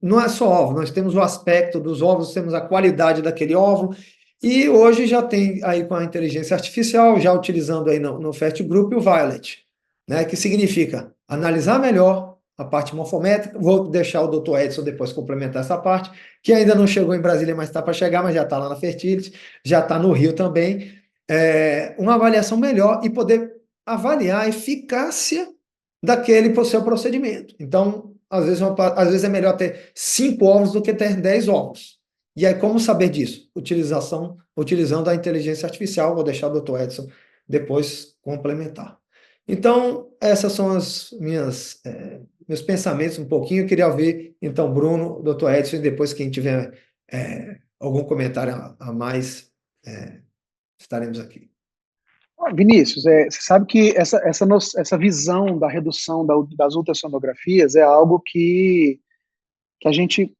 não é só óvulo, nós temos o aspecto dos óvulos, temos a qualidade daquele óvulo, e hoje já tem aí com a inteligência artificial, já utilizando aí no FAST Group o Violet, né, que significa analisar melhor a parte morfométrica. Vou deixar o Dr. Edson depois complementar essa parte, que ainda não chegou em Brasília, mas está para chegar, mas já está lá na Fertility, já está no Rio também. Uma avaliação melhor e poder avaliar a eficácia daquele seu procedimento. Então, às vezes é melhor ter 5 ovos do que ter 10 ovos. E aí, como saber disso? Utilizando a inteligência artificial. Vou deixar o Dr. Edson depois complementar. Então, essas são as meus pensamentos um pouquinho. Eu queria ouvir, então, Bruno, Dr. Edson, e depois quem tiver algum comentário a mais, estaremos aqui. Vinícius, você sabe que essa visão da redução das ultrassonografias é algo que a gente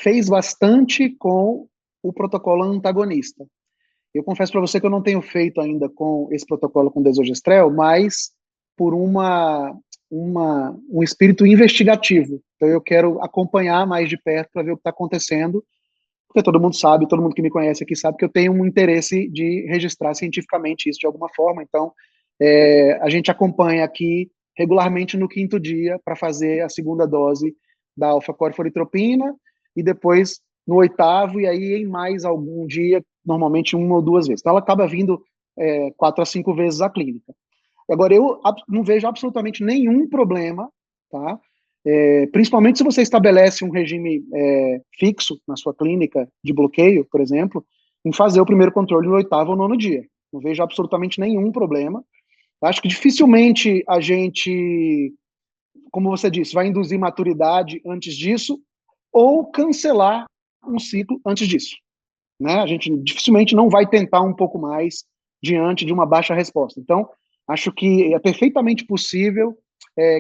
fez bastante com o protocolo antagonista. Eu confesso para você que eu não tenho feito ainda com esse protocolo com desogestrel, mas por um espírito investigativo. Então eu quero acompanhar mais de perto para ver o que está acontecendo, porque todo mundo sabe, todo mundo que me conhece aqui sabe que eu tenho um interesse de registrar cientificamente isso de alguma forma. Então a gente acompanha aqui regularmente no 5º dia para fazer a segunda dose da alfa-corfolitropina e depois no 8º, e aí em mais algum dia, normalmente 1 ou 2 vezes. Então ela acaba vindo 4 a 5 vezes à clínica. Agora, eu não vejo absolutamente nenhum problema, tá? Principalmente se você estabelece um regime fixo na sua clínica de bloqueio, por exemplo, em fazer o primeiro controle no 8º ou 9º dia. Não vejo absolutamente nenhum problema. Acho que dificilmente a gente, como você disse, vai induzir maturidade antes disso ou cancelar um ciclo antes disso, né? A gente dificilmente não vai tentar um pouco mais diante de uma baixa resposta. Então, acho que é perfeitamente possível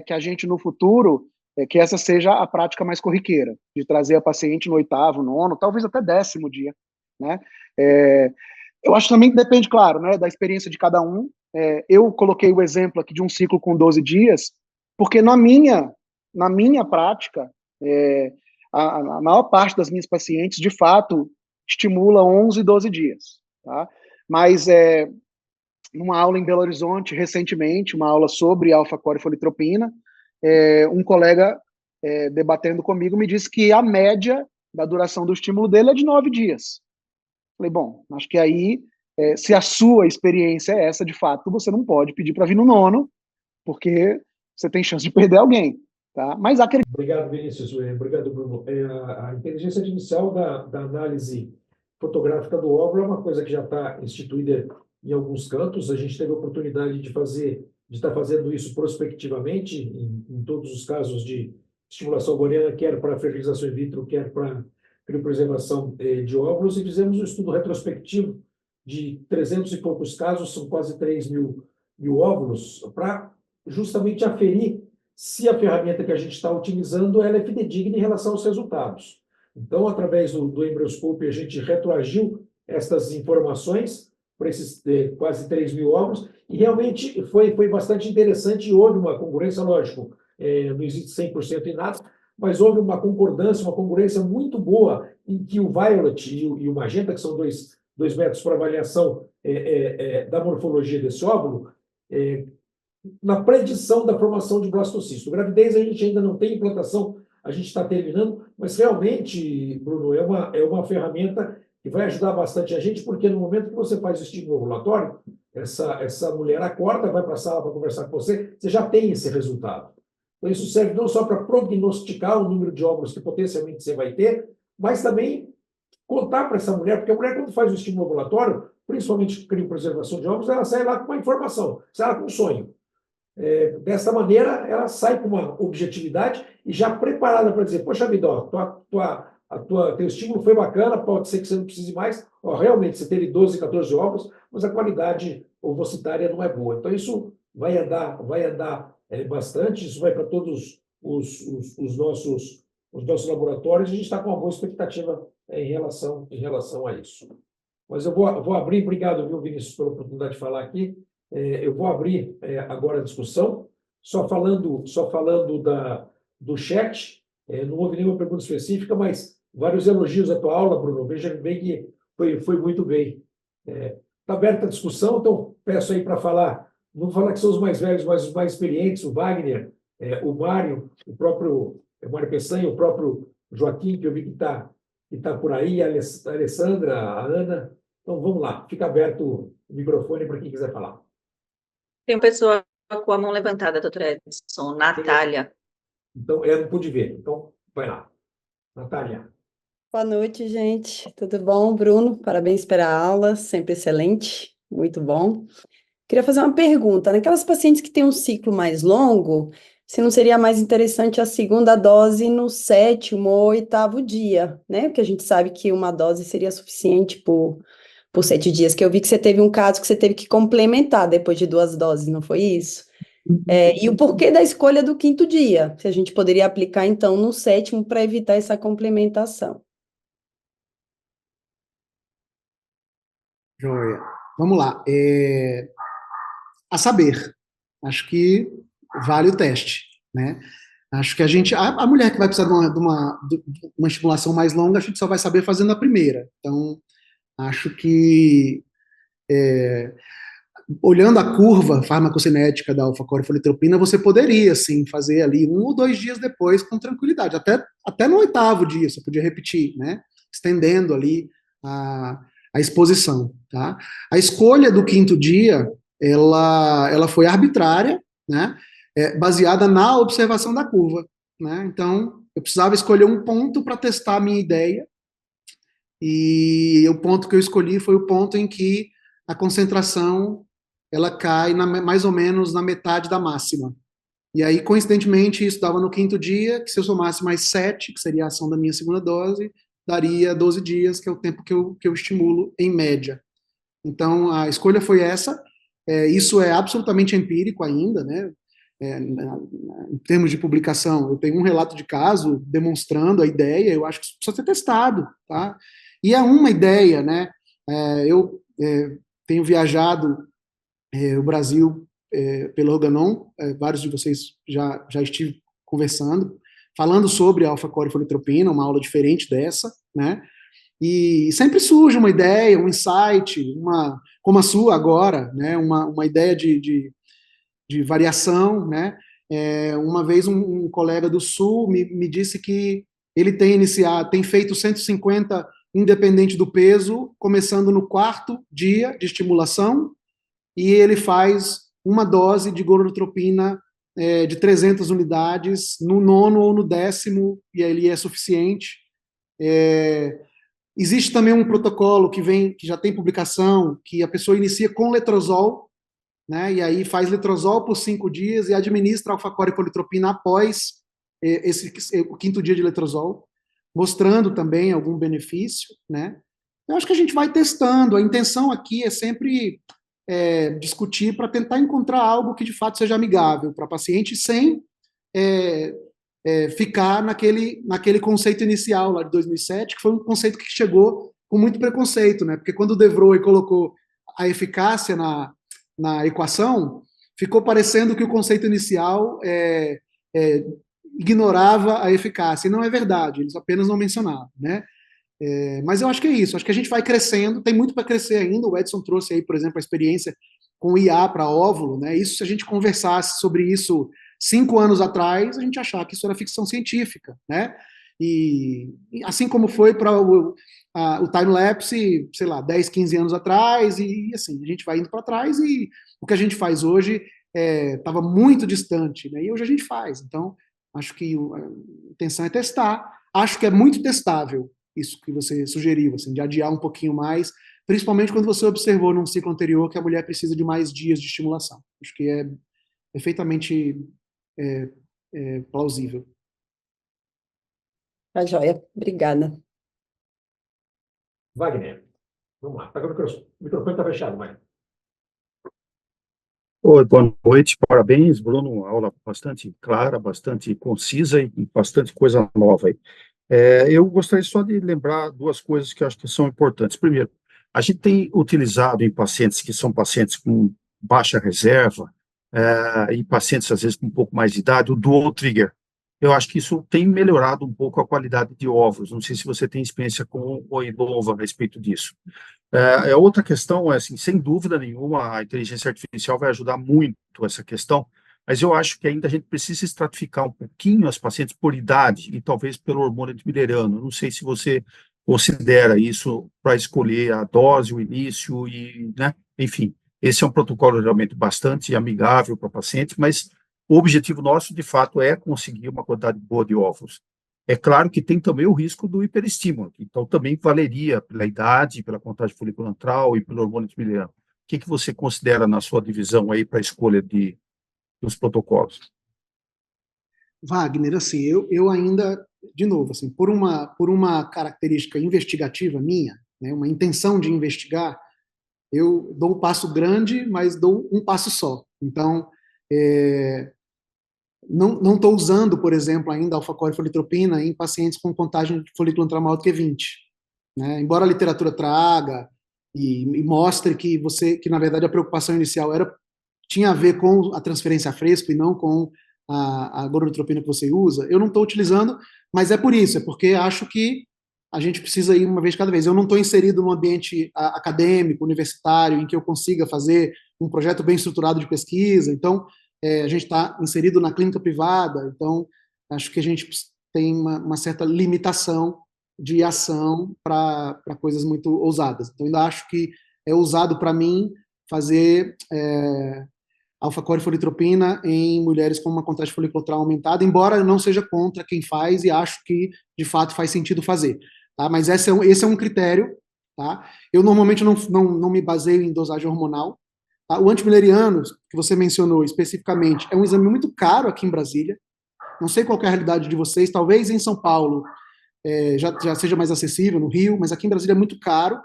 que a gente, no futuro, que essa seja a prática mais corriqueira, de trazer a paciente no 8º, 9º, talvez até 10º dia, né? Eu acho também que depende, claro, né, da experiência de cada um. Eu coloquei o exemplo aqui de um ciclo com 12 dias, porque na minha prática, a maior parte das minhas pacientes, de fato, estimula 11, 12 dias, tá? Mas numa aula em Belo Horizonte, recentemente, uma aula sobre alfa-corfolitropina, um colega debatendo comigo me disse que a média da duração do estímulo dele é de 9 dias. Falei, bom, acho que aí, se a sua experiência é essa, de fato, você não pode pedir para vir no 9º, porque você tem chance de perder alguém, tá? Mas acredito. Obrigado, Vinícius. Obrigado, Bruno. A inteligência artificial da análise fotográfica do óvulo é uma coisa que já está instituída em alguns cantos. A gente teve a oportunidade de estar fazendo isso prospectivamente em todos os casos de estimulação ovariana, quer para fertilização in vitro, quer para criopreservação de óvulos, e fizemos um estudo retrospectivo de 300 e poucos casos, são quase 3 mil óvulos, para justamente aferir se a ferramenta que a gente está utilizando ela é fidedigna em relação aos resultados. Então, através do Embryoscope, a gente retroagiu estas informações para esses quase 3 mil óvulos, e realmente foi bastante interessante, e houve uma congruência, lógico, não existe 100% em nada, mas houve uma concordância, uma congruência muito boa em que o Violet e o Magenta, que são dois métodos para avaliação da morfologia desse óvulo, na predição da formação de blastocisto. Gravidez a gente ainda não tem implantação, a gente está terminando, mas realmente, Bruno, é uma ferramenta que vai ajudar bastante a gente, porque no momento que você faz o estímulo ovulatório, essa mulher acorda, vai para a sala para conversar com você, você já tem esse resultado. Então, isso serve não só para prognosticar o número de óvulos que potencialmente você vai ter, mas também contar para essa mulher, porque a mulher, quando faz o estímulo ovulatório, principalmente criopreservação de óvulos, ela sai lá com uma informação, sai lá com um sonho. Dessa maneira, ela sai com uma objetividade e já preparada para dizer, poxa vida, teu estímulo foi bacana, pode ser que você não precise mais, realmente você teve 12, 14 óvulos, mas a qualidade ovocitária não é boa. Então, isso vai andar bastante, isso vai para todos os nossos laboratórios, e a gente está com uma boa expectativa em relação a isso. Mas eu vou abrir, obrigado, viu, Vinícius, pela oportunidade de falar aqui. Eu vou abrir agora a discussão, só falando do chat. Não houve nenhuma pergunta específica, mas vários elogios à tua aula, Bruno. Veja bem que foi muito bem. Está aberta a discussão, então peço aí para falar, não vou falar que são os mais velhos, mas os mais experientes, o Wagner, o Mário, o próprio Mário Peçanha, o próprio Joaquim, que eu vi que tá por aí, a Alessandra, a Ana. Então vamos lá, fica aberto o microfone para quem quiser falar. Tem uma pessoa com a mão levantada, doutora Edson, Natália. Então, eu não pude ver. Então, vai lá. Natália. Boa noite, gente. Tudo bom, Bruno? Parabéns pela aula, sempre excelente, muito bom. Queria fazer uma pergunta. Naquelas pacientes que têm um ciclo mais longo, se não seria mais interessante a segunda dose no 7º ou 8º dia, né? Porque a gente sabe que uma dose seria suficiente por 7 dias, que eu vi que você teve um caso que você teve que complementar depois de 2 doses, não foi isso? E o porquê da escolha do 5º dia? Se a gente poderia aplicar, então, no 7º para evitar essa complementação. Joia. Vamos lá. A saber, acho que vale o teste, né? Acho que a mulher que vai precisar de uma estimulação mais longa, a gente só vai saber fazendo a primeira. Então, acho que olhando a curva farmacocinética da alfa-corfolitropina, você poderia, sim, fazer ali 1 ou 2 dias depois com tranquilidade. Até no 8º dia, você podia repetir, né? Estendendo ali a exposição, tá? A escolha do 5º dia, ela foi arbitrária, né? Baseada na observação da curva, né? Então, eu precisava escolher um ponto para testar a minha ideia, e o ponto que eu escolhi foi o ponto em que a concentração ela cai mais ou menos na metade da máxima. E aí, coincidentemente, isso dava no 5º dia, que se eu somasse mais 7, que seria a ação da minha segunda dose, daria 12 dias, que é o tempo que eu estimulo em média. Então, a escolha foi essa. Isso é absolutamente empírico ainda, né? Em termos de publicação, eu tenho um relato de caso demonstrando a ideia, eu acho que isso precisa ser testado, tá? E é uma ideia, né? Eu tenho viajado o Brasil pelo Organon, vários de vocês já estive conversando, falando sobre a alfa-corfolitropina, uma aula diferente dessa, né? E sempre surge uma ideia, um insight, como a sua agora, né? Uma ideia de variação, né? Uma vez um colega do Sul me disse que ele tem feito 150 independente do peso, começando no 4º dia de estimulação, e ele faz uma dose de gonadotropina de 300 unidades no 9º ou no 10º, e ali é suficiente. Existe também um protocolo que já tem publicação, que a pessoa inicia com letrozol, né, e aí faz letrozol por 5 dias e administra alfa-corfolitropina após o 5º dia de letrozol, mostrando também algum benefício, né? Eu acho que a gente vai testando. A intenção aqui é sempre discutir para tentar encontrar algo que de fato seja amigável para a paciente, sem ficar naquele conceito inicial lá de 2007, que foi um conceito que chegou com muito preconceito, né? Porque quando o De Vrooy colocou a eficácia na equação, ficou parecendo que o conceito inicial ignorava a eficácia, e não é verdade, eles apenas não mencionavam, né? Mas eu acho que é isso, acho que a gente vai crescendo, tem muito para crescer ainda. O Edson trouxe aí, por exemplo, a experiência com o IA para óvulo, né? Isso, se a gente conversasse sobre isso 5 anos atrás, a gente achava que isso era ficção científica, né? E assim como foi para o time-lapse, sei lá, 10, 15 anos atrás, e assim, a gente vai indo para trás, e o que a gente faz hoje estava muito distante, né? E hoje a gente faz. Então, acho que a intenção é testar. Acho que é muito testável isso que você sugeriu, assim, de adiar um pouquinho mais, principalmente quando você observou num ciclo anterior que a mulher precisa de mais dias de estimulação. Acho que é perfeitamente plausível. Tá joia. Obrigada. Wagner, vamos lá. O microfone está fechado, Wagner. Oi, boa noite, parabéns, Bruno, aula bastante clara, bastante concisa e bastante coisa nova aí. Eu gostaria só de lembrar 2 coisas que eu acho que são importantes. Primeiro, a gente tem utilizado em pacientes que são pacientes com baixa reserva, e pacientes, às vezes, com um pouco mais de idade, o dual trigger, eu acho que isso tem melhorado um pouco a qualidade de ovos. Não sei se você tem experiência com o Ilova a respeito disso. Outra questão é, assim, sem dúvida nenhuma, a inteligência artificial vai ajudar muito essa questão, mas eu acho que ainda a gente precisa estratificar um pouquinho as pacientes por idade e talvez pelo hormônio antimileriano. Não sei se você considera isso para escolher a dose, o início e, né, enfim, esse é um protocolo realmente bastante amigável para o paciente, mas o objetivo nosso, de fato, é conseguir uma quantidade boa de óvulos. É claro que tem também o risco do hiperestímulo, então também valeria pela idade, pela contagem folicular antral e pelo hormônio antimileriano. O que você considera na sua divisão aí para a escolha dos protocolos? Wagner, assim, eu ainda, de novo, assim, por uma característica investigativa minha, né, uma intenção de investigar, eu dou um passo grande, mas dou um passo só. Então, não estou usando, por exemplo, ainda alfa-corifolietropina em pacientes com contagem de folículo antral maior do que 20. Né? Embora a literatura traga e mostre que na verdade a preocupação inicial tinha a ver com a transferência a fresco e não com a gonadotropina que você usa, eu não estou utilizando, mas é por isso, é porque acho que a gente precisa ir uma vez cada vez. Eu não estou inserido num ambiente acadêmico, universitário, em que eu consiga fazer um projeto bem estruturado de pesquisa, então a gente está inserido na clínica privada, então acho que a gente tem uma certa limitação de ação para coisas muito ousadas. Então, ainda acho que é ousado para mim fazer alfa-corifolietropina em mulheres com uma contagem folicular aumentada, embora eu não seja contra quem faz e acho que, de fato, faz sentido fazer. Tá? Mas esse é um critério. Tá? Eu normalmente não me baseio em dosagem hormonal. Tá? O antimileriano, que você mencionou especificamente, é um exame muito caro aqui em Brasília. Não sei qual é a realidade de vocês, talvez em São Paulo já seja mais acessível, no Rio, mas aqui em Brasília é muito caro.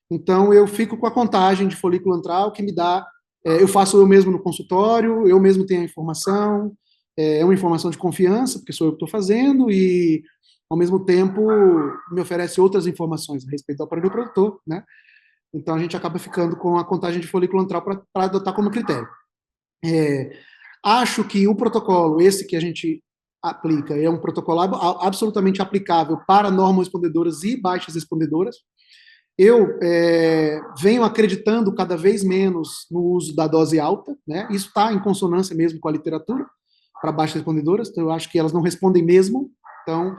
Então, eu fico com a contagem de folículo antral que me dá. Eu faço eu mesmo no consultório, eu mesmo tenho a informação, é uma informação de confiança, porque sou eu que estou fazendo, e, ao mesmo tempo, me oferece outras informações a respeito do aparelho produtor, né? Então, a gente acaba ficando com a contagem de folículo antral para adotar como critério. Acho que o protocolo, esse que a gente aplica, é um protocolo absolutamente aplicável para normorespondedoras e baixas respondedoras. Eu venho acreditando cada vez menos no uso da dose alta, né? Isso está em consonância mesmo com a literatura para baixas respondedoras, então eu acho que elas não respondem mesmo, então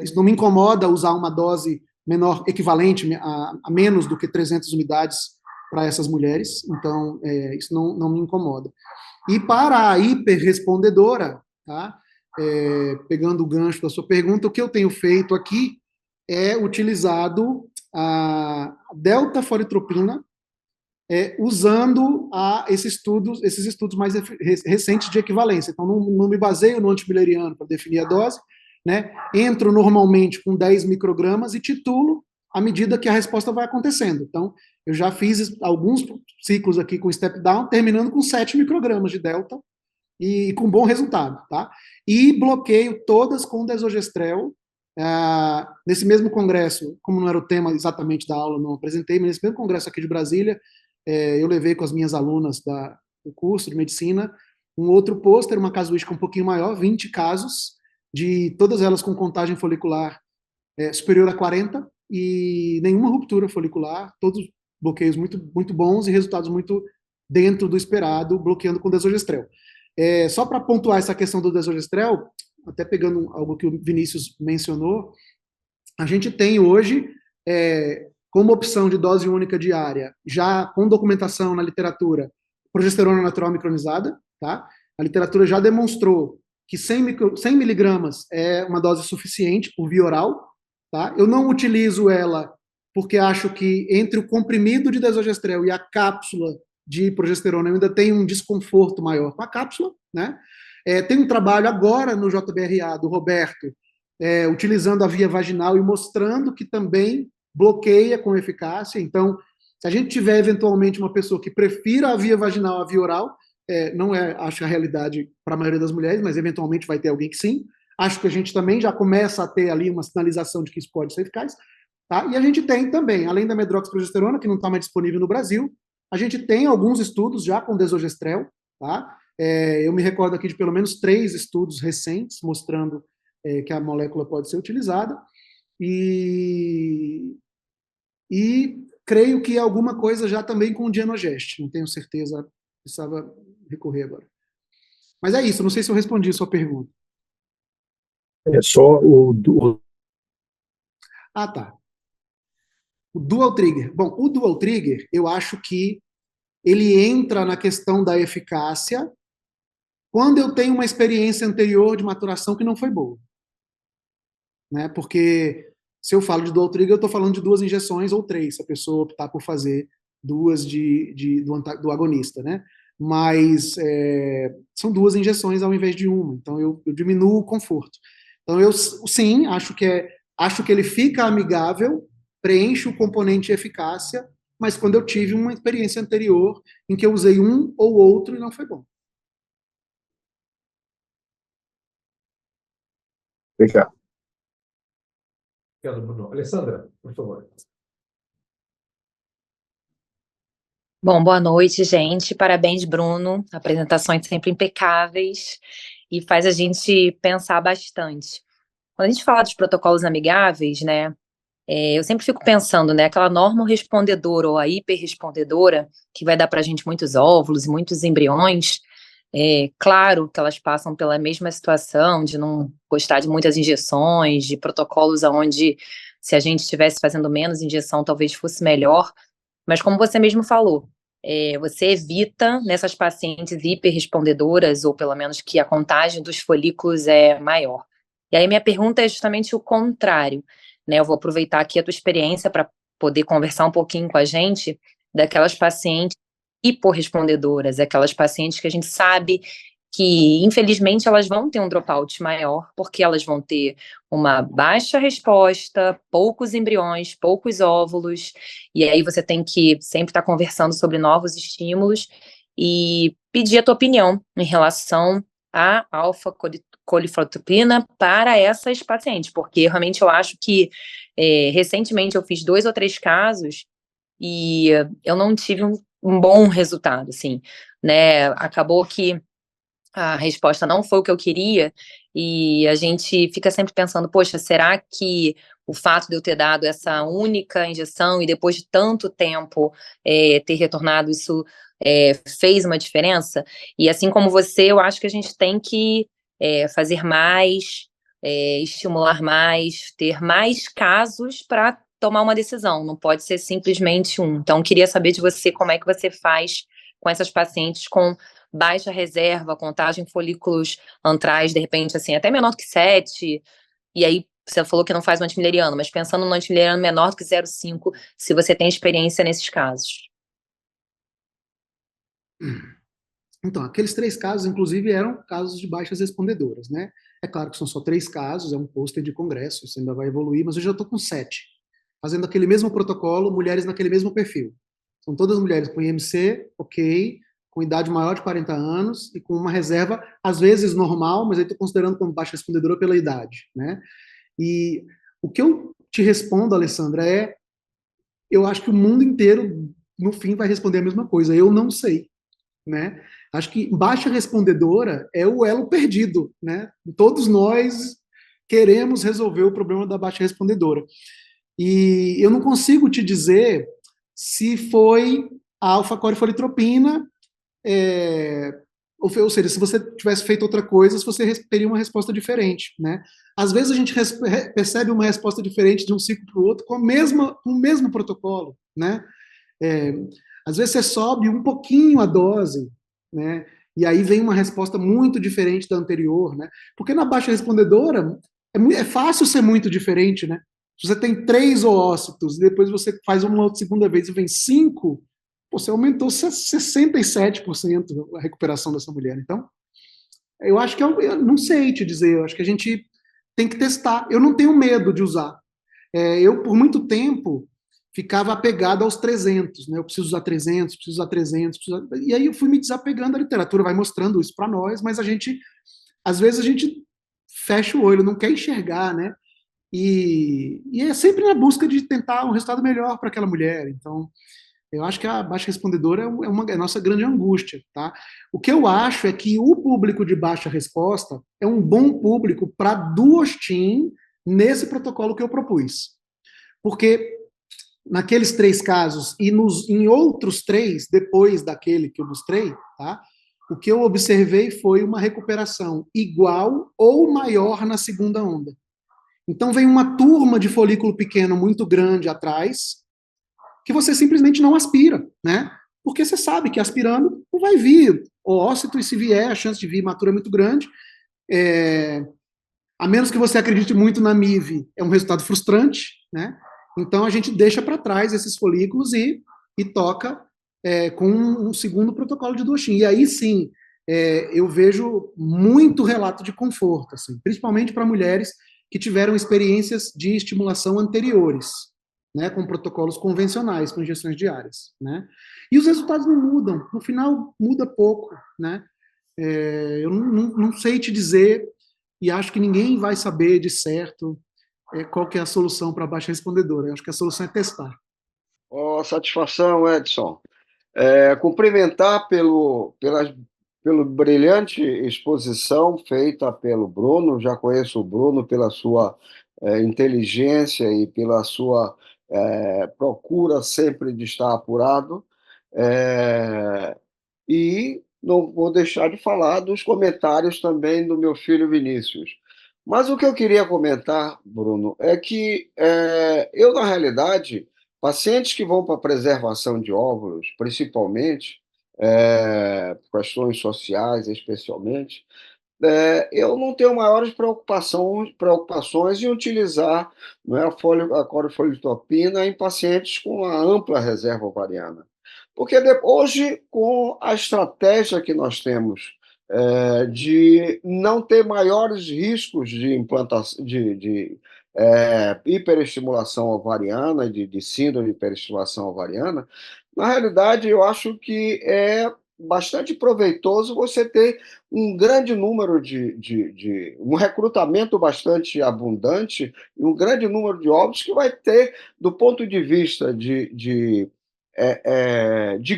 isso não me incomoda usar uma dose menor, equivalente a menos do que 300 unidades para essas mulheres, então isso não me incomoda. E para a hiperrespondedora, tá? Pegando o gancho da sua pergunta, o que eu tenho feito aqui é utilizado a delta-folitropina usando esses estudos mais recentes de equivalência. Então, não me baseio no antimileriano para definir a dose, né? Entro normalmente com 10 microgramas e titulo à medida que a resposta vai acontecendo. Então, eu já fiz alguns ciclos aqui com step down, terminando com 7 microgramas de delta, e com bom resultado, tá? E bloqueio todas com desogestrel. Nesse mesmo congresso, como não era o tema exatamente da aula, não apresentei, mas nesse mesmo congresso aqui de Brasília, eu levei com as minhas alunas do curso de medicina um outro pôster, uma casuística um pouquinho maior, 20 casos, de todas elas com contagem folicular superior a 40 e nenhuma ruptura folicular, todos bloqueios muito, muito bons e resultados muito dentro do esperado, bloqueando com desogestrel. Só para pontuar essa questão do desogestrel, até pegando algo que o Vinícius mencionou, a gente tem hoje, como opção de dose única diária, já com documentação na literatura, progesterona natural micronizada, tá? A literatura já demonstrou que 100 miligramas é uma dose suficiente por via oral, tá? Eu não utilizo ela porque acho que entre o comprimido de desogestrel e a cápsula de progesterona, eu ainda tenho um desconforto maior com a cápsula, né? Tem um trabalho agora no JBRA do Roberto, utilizando a via vaginal e mostrando que também bloqueia com eficácia. Então, se a gente tiver eventualmente uma pessoa que prefira a via vaginal à via oral, não acho a realidade para a maioria das mulheres, mas eventualmente vai ter alguém que sim. Acho que a gente também já começa a ter ali uma sinalização de que isso pode ser eficaz. Tá? E a gente tem também, além da medroxprogesterona, que não está mais disponível no Brasil, a gente tem alguns estudos já com desogestrel, tá? Eu me recordo aqui de pelo menos 3 estudos recentes mostrando que a molécula pode ser utilizada, e creio que alguma coisa já também com o Dienogest, não tenho certeza, precisava recorrer agora. Mas é isso, não sei se eu respondi a sua pergunta. É só o Ah, tá. O dual trigger. Bom, o dual trigger, eu acho que ele entra na questão da eficácia quando eu tenho uma experiência anterior de maturação que não foi boa. Né? Porque se eu falo de dual trigger, eu estou falando de 2 injeções ou 3, se a pessoa optar por fazer 2 do agonista, né? Mas são 2 injeções ao invés de uma, então eu diminuo o conforto. Então eu sim, acho que ele fica amigável, preenche o componente de eficácia, mas quando eu tive uma experiência anterior em que eu usei um ou outro e não foi bom. Obrigado. Obrigado, Bruno. Alessandra, por favor. Bom, boa noite, gente. Parabéns, Bruno. Apresentações sempre impecáveis e faz a gente pensar bastante. Quando a gente fala dos protocolos amigáveis, né, eu sempre fico pensando, né, aquela normo-respondedora ou a hiperrespondedora que vai dar para a gente muitos óvulos e muitos embriões. Claro que elas passam pela mesma situação de não gostar de muitas injeções, de protocolos onde se a gente estivesse fazendo menos injeção talvez fosse melhor. Mas como você mesmo falou, você evita nessas pacientes hiperrespondedoras, ou pelo menos que a contagem dos folículos é maior. E aí minha pergunta é justamente o contrário, né? Eu vou aproveitar aqui a tua experiência para poder conversar um pouquinho com a gente daquelas pacientes hiporrespondedoras, aquelas pacientes que a gente sabe que, infelizmente, elas vão ter um dropout maior, porque elas vão ter uma baixa resposta, poucos embriões, poucos óvulos, e aí você tem que sempre estar conversando sobre novos estímulos e pedir a tua opinião em relação à alfa-colifotropina para essas pacientes, porque realmente eu acho que recentemente eu fiz 2 ou 3 casos e eu não tive um bom resultado, assim, né? Acabou que a resposta não foi o que eu queria, e a gente fica sempre pensando, poxa, será que o fato de eu ter dado essa única injeção e depois de tanto tempo ter retornado, isso fez uma diferença? E assim como você, eu acho que a gente tem que fazer mais, estimular mais, ter mais casos para tomar uma decisão, não pode ser simplesmente um. Então, queria saber de você como é que você faz com essas pacientes com baixa reserva, contagem em folículos antrais, de repente, assim, até menor do que 7, e aí você falou que não faz um antimileriano, mas pensando no antimileriano menor do que 0,5, se você tem experiência nesses casos. Então, aqueles 3 casos, inclusive, eram casos de baixas respondedoras, né? É claro que são só 3 casos, é um pôster de congresso, isso ainda vai evoluir, mas eu já estou com 7, fazendo aquele mesmo protocolo, mulheres naquele mesmo perfil. São todas mulheres com IMC, ok, com idade maior de 40 anos e com uma reserva, às vezes normal, mas aí estou considerando como baixa respondedora pela idade, né? E o que eu te respondo, Alessandra, eu acho que o mundo inteiro, no fim, vai responder a mesma coisa. Eu não sei, né? Acho que baixa respondedora é o elo perdido, né? Todos nós queremos resolver o problema da baixa respondedora. E eu não consigo te dizer se foi a alfa-corifolitropinas, ou seja, se você tivesse feito outra coisa, se você teria uma resposta diferente, né? Às vezes a gente percebe uma resposta diferente de um ciclo para o outro com o mesmo protocolo, né? Às vezes você sobe um pouquinho a dose, né? E aí vem uma resposta muito diferente da anterior, né? Porque na baixa respondedora é fácil ser muito diferente, né? Se você tem 3 oócitos, depois você faz uma outra segunda vez e vem 5, você aumentou 67% a recuperação dessa mulher. Então, eu acho que eu não sei te dizer, eu acho que a gente tem que testar. Eu não tenho medo de usar. Eu, por muito tempo, ficava apegado aos 300, né? Eu preciso usar 300, preciso usar 300, e aí eu fui me desapegando, a literatura vai mostrando isso para nós, mas às vezes a gente fecha o olho, não quer enxergar, né? E é sempre na busca de tentar um resultado melhor para aquela mulher. Então, Eu acho que a baixa respondedora é a nossa grande angústia, tá? O que eu acho é que o público de baixa resposta é um bom público para duostin nesse protocolo que eu propus. Porque naqueles 3 casos e em outros 3, depois daquele que eu mostrei, tá? O que eu observei foi uma recuperação igual ou maior na segunda onda. Então vem uma turma de folículo pequeno muito grande atrás, que você simplesmente não aspira, né? Porque você sabe que aspirando não vai vir ócito, e se vier, a chance de vir imatura é muito grande. A menos que você acredite muito na MIV, é um resultado frustrante, né? Então a gente deixa para trás esses folículos e toca com um segundo protocolo de duostin. E aí sim, eu vejo muito relato de conforto, assim, principalmente para mulheres que tiveram experiências de estimulação anteriores, né, com protocolos convencionais, com injeções diárias, né? E os resultados não mudam, no final muda pouco, né? Eu não sei te dizer, e acho que ninguém vai saber de certo qual que é a solução para a baixa respondedora. Eu acho que a solução é testar. Oh, satisfação, Edson. Cumprimentar pelo brilhante exposição feita pelo Bruno. Já conheço o Bruno pela sua inteligência e pela sua procura sempre de estar apurado. E não vou deixar de falar dos comentários também do meu filho Vinícius. Mas o que eu queria comentar, Bruno, é que eu, na realidade, pacientes que vão para preservação de óvulos, principalmente, questões sociais especialmente, eu não tenho maiores preocupações em utilizar, não é, a corifolitropina em pacientes com uma ampla reserva ovariana. Porque hoje, com a estratégia que nós temos de não ter maiores riscos de implantação, de hiperestimulação ovariana, de síndrome de hiperestimulação ovariana, na realidade, eu acho que é bastante proveitoso você ter um grande número um recrutamento bastante abundante e um grande número de óvulos que vai ter, do ponto de vista de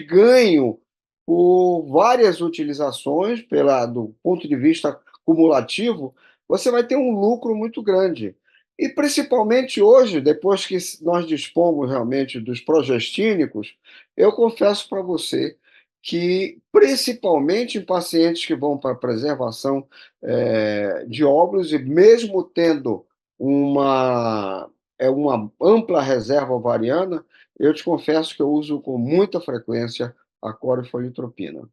ganho por várias utilizações, do ponto de vista cumulativo, você vai ter um lucro muito grande. E principalmente hoje, depois que nós dispomos realmente dos progestínicos, eu confesso para você que, principalmente em pacientes que vão para preservação de óvulos, e mesmo tendo uma ampla reserva ovariana, eu te confesso que eu uso com muita frequência a corifolitropina.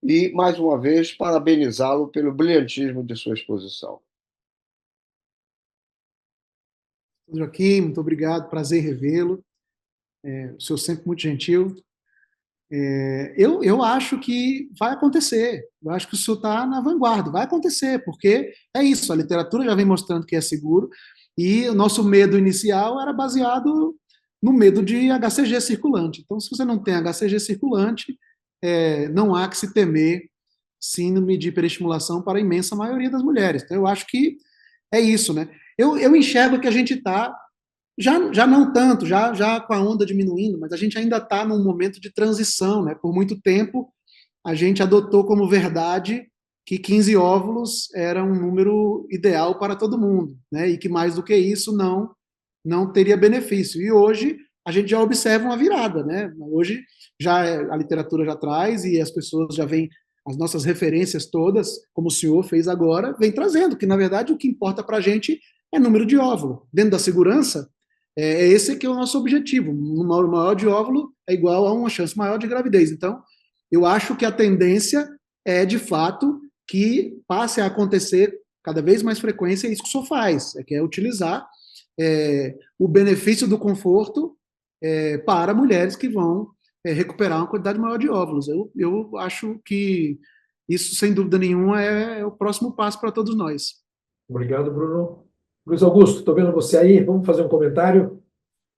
E, mais uma vez, parabenizá-lo pelo brilhantismo de sua exposição. Joaquim, muito obrigado, prazer em revê-lo. O senhor sempre muito gentil. Eu acho que vai acontecer. Eu acho que o senhor está na vanguarda. Vai acontecer, porque é isso. A literatura já vem mostrando que é seguro e o nosso medo inicial era baseado no medo de HCG circulante. Então, se você não tem HCG circulante, não há que se temer síndrome de hiperestimulação para a imensa maioria das mulheres. Então, eu acho que é isso, né? Eu enxergo que a gente está já não tanto, já com a onda diminuindo, mas a gente ainda está num momento de transição, né? Por muito tempo, a gente adotou como verdade que 15 óvulos era um número ideal para todo mundo, né? E que mais do que isso não teria benefício. E hoje a gente já observa uma virada, né? Hoje a literatura já traz e as pessoas já vêm, as nossas referências todas, como o senhor fez agora, vem trazendo, que na verdade o que importa para a gente é número de óvulo. Dentro da segurança, esse que é o nosso objetivo. Um número maior de óvulo é igual a uma chance maior de gravidez. Então, eu acho que a tendência é, de fato, que passe a acontecer cada vez mais frequência, é isso que o senhor faz, que é utilizar o benefício do conforto para mulheres que vão recuperar uma quantidade maior de óvulos. Eu acho que isso, sem dúvida nenhuma, é o próximo passo para todos nós. Obrigado, Bruno. Luiz Augusto, estou vendo você aí. Vamos fazer um comentário?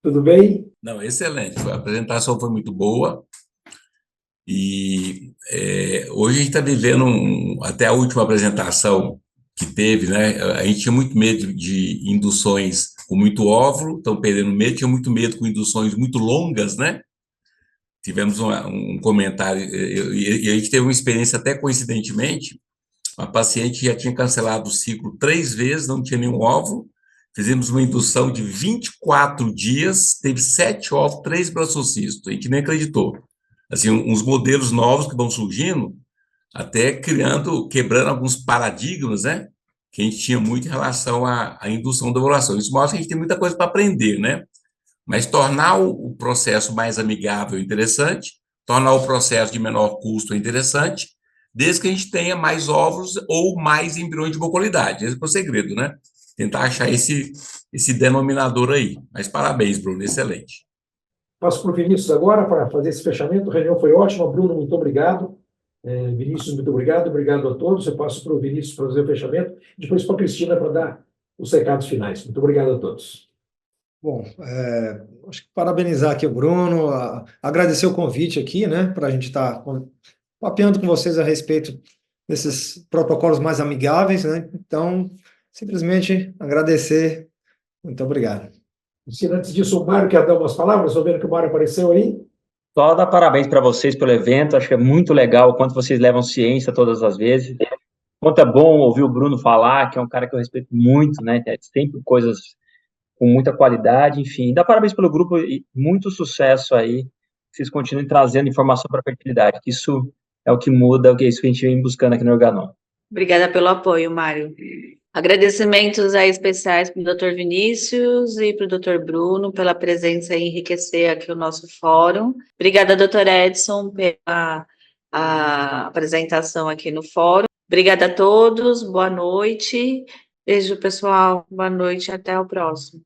Tudo bem? Não, excelente. A apresentação foi muito boa. E hoje a gente está vivendo, até a última apresentação que teve, né? A gente tinha muito medo de induções com muito óvulo, estão perdendo medo, tinha muito medo com induções muito longas, né? tivemos um comentário, e a gente teve uma experiência até coincidentemente, uma paciente já tinha cancelado o ciclo 3 vezes, não tinha nenhum óvulo, fizemos uma indução de 24 dias, teve 7 óvulos, 3 blastocistos, a gente nem acreditou. Assim, uns modelos novos que vão surgindo, até quebrando alguns paradigmas, né, que a gente tinha muito em relação à indução da ovulação. Isso mostra que a gente tem muita coisa para aprender, né? Mas tornar o processo mais amigável é interessante, tornar o processo de menor custo é interessante, desde que a gente tenha mais óvulos ou mais embriões de boa qualidade. Esse é o segredo, né? Tentar achar esse denominador aí. Mas parabéns, Bruno, excelente. Passo para o Vinícius agora para fazer esse fechamento. A reunião foi ótima. Bruno, muito obrigado. Vinícius, muito obrigado. Obrigado a todos. Eu passo para o Vinícius para fazer o fechamento. Depois para a Cristina para dar os recados finais. Muito obrigado a todos. Bom, acho que parabenizar aqui o Bruno, agradecer o convite aqui, né, para a gente estar papeando com vocês a respeito desses protocolos mais amigáveis, né? Então, simplesmente agradecer. Muito obrigado. Cristina, antes disso, o Mário quer dar umas palavras. Estou vendo que o Mário apareceu aí. Só dar parabéns para vocês pelo evento, acho que é muito legal o quanto vocês levam ciência todas as vezes. Quanto é bom ouvir o Bruno falar, que é um cara que eu respeito muito, né? Sempre coisas com muita qualidade, enfim. Dá parabéns pelo grupo e muito sucesso aí. Que vocês continuem trazendo informação para a fertilidade, que isso é o que muda, que é isso que a gente vem buscando aqui no Organon. Obrigada pelo apoio, Mário. Agradecimentos aí especiais para o Dr. Vinícius e para o Dr. Bruno pela presença e enriquecer aqui o nosso fórum. Obrigada, Dr. Edson, pela a apresentação aqui no fórum. Obrigada a todos, boa noite. Beijo, pessoal, boa noite, até o próximo.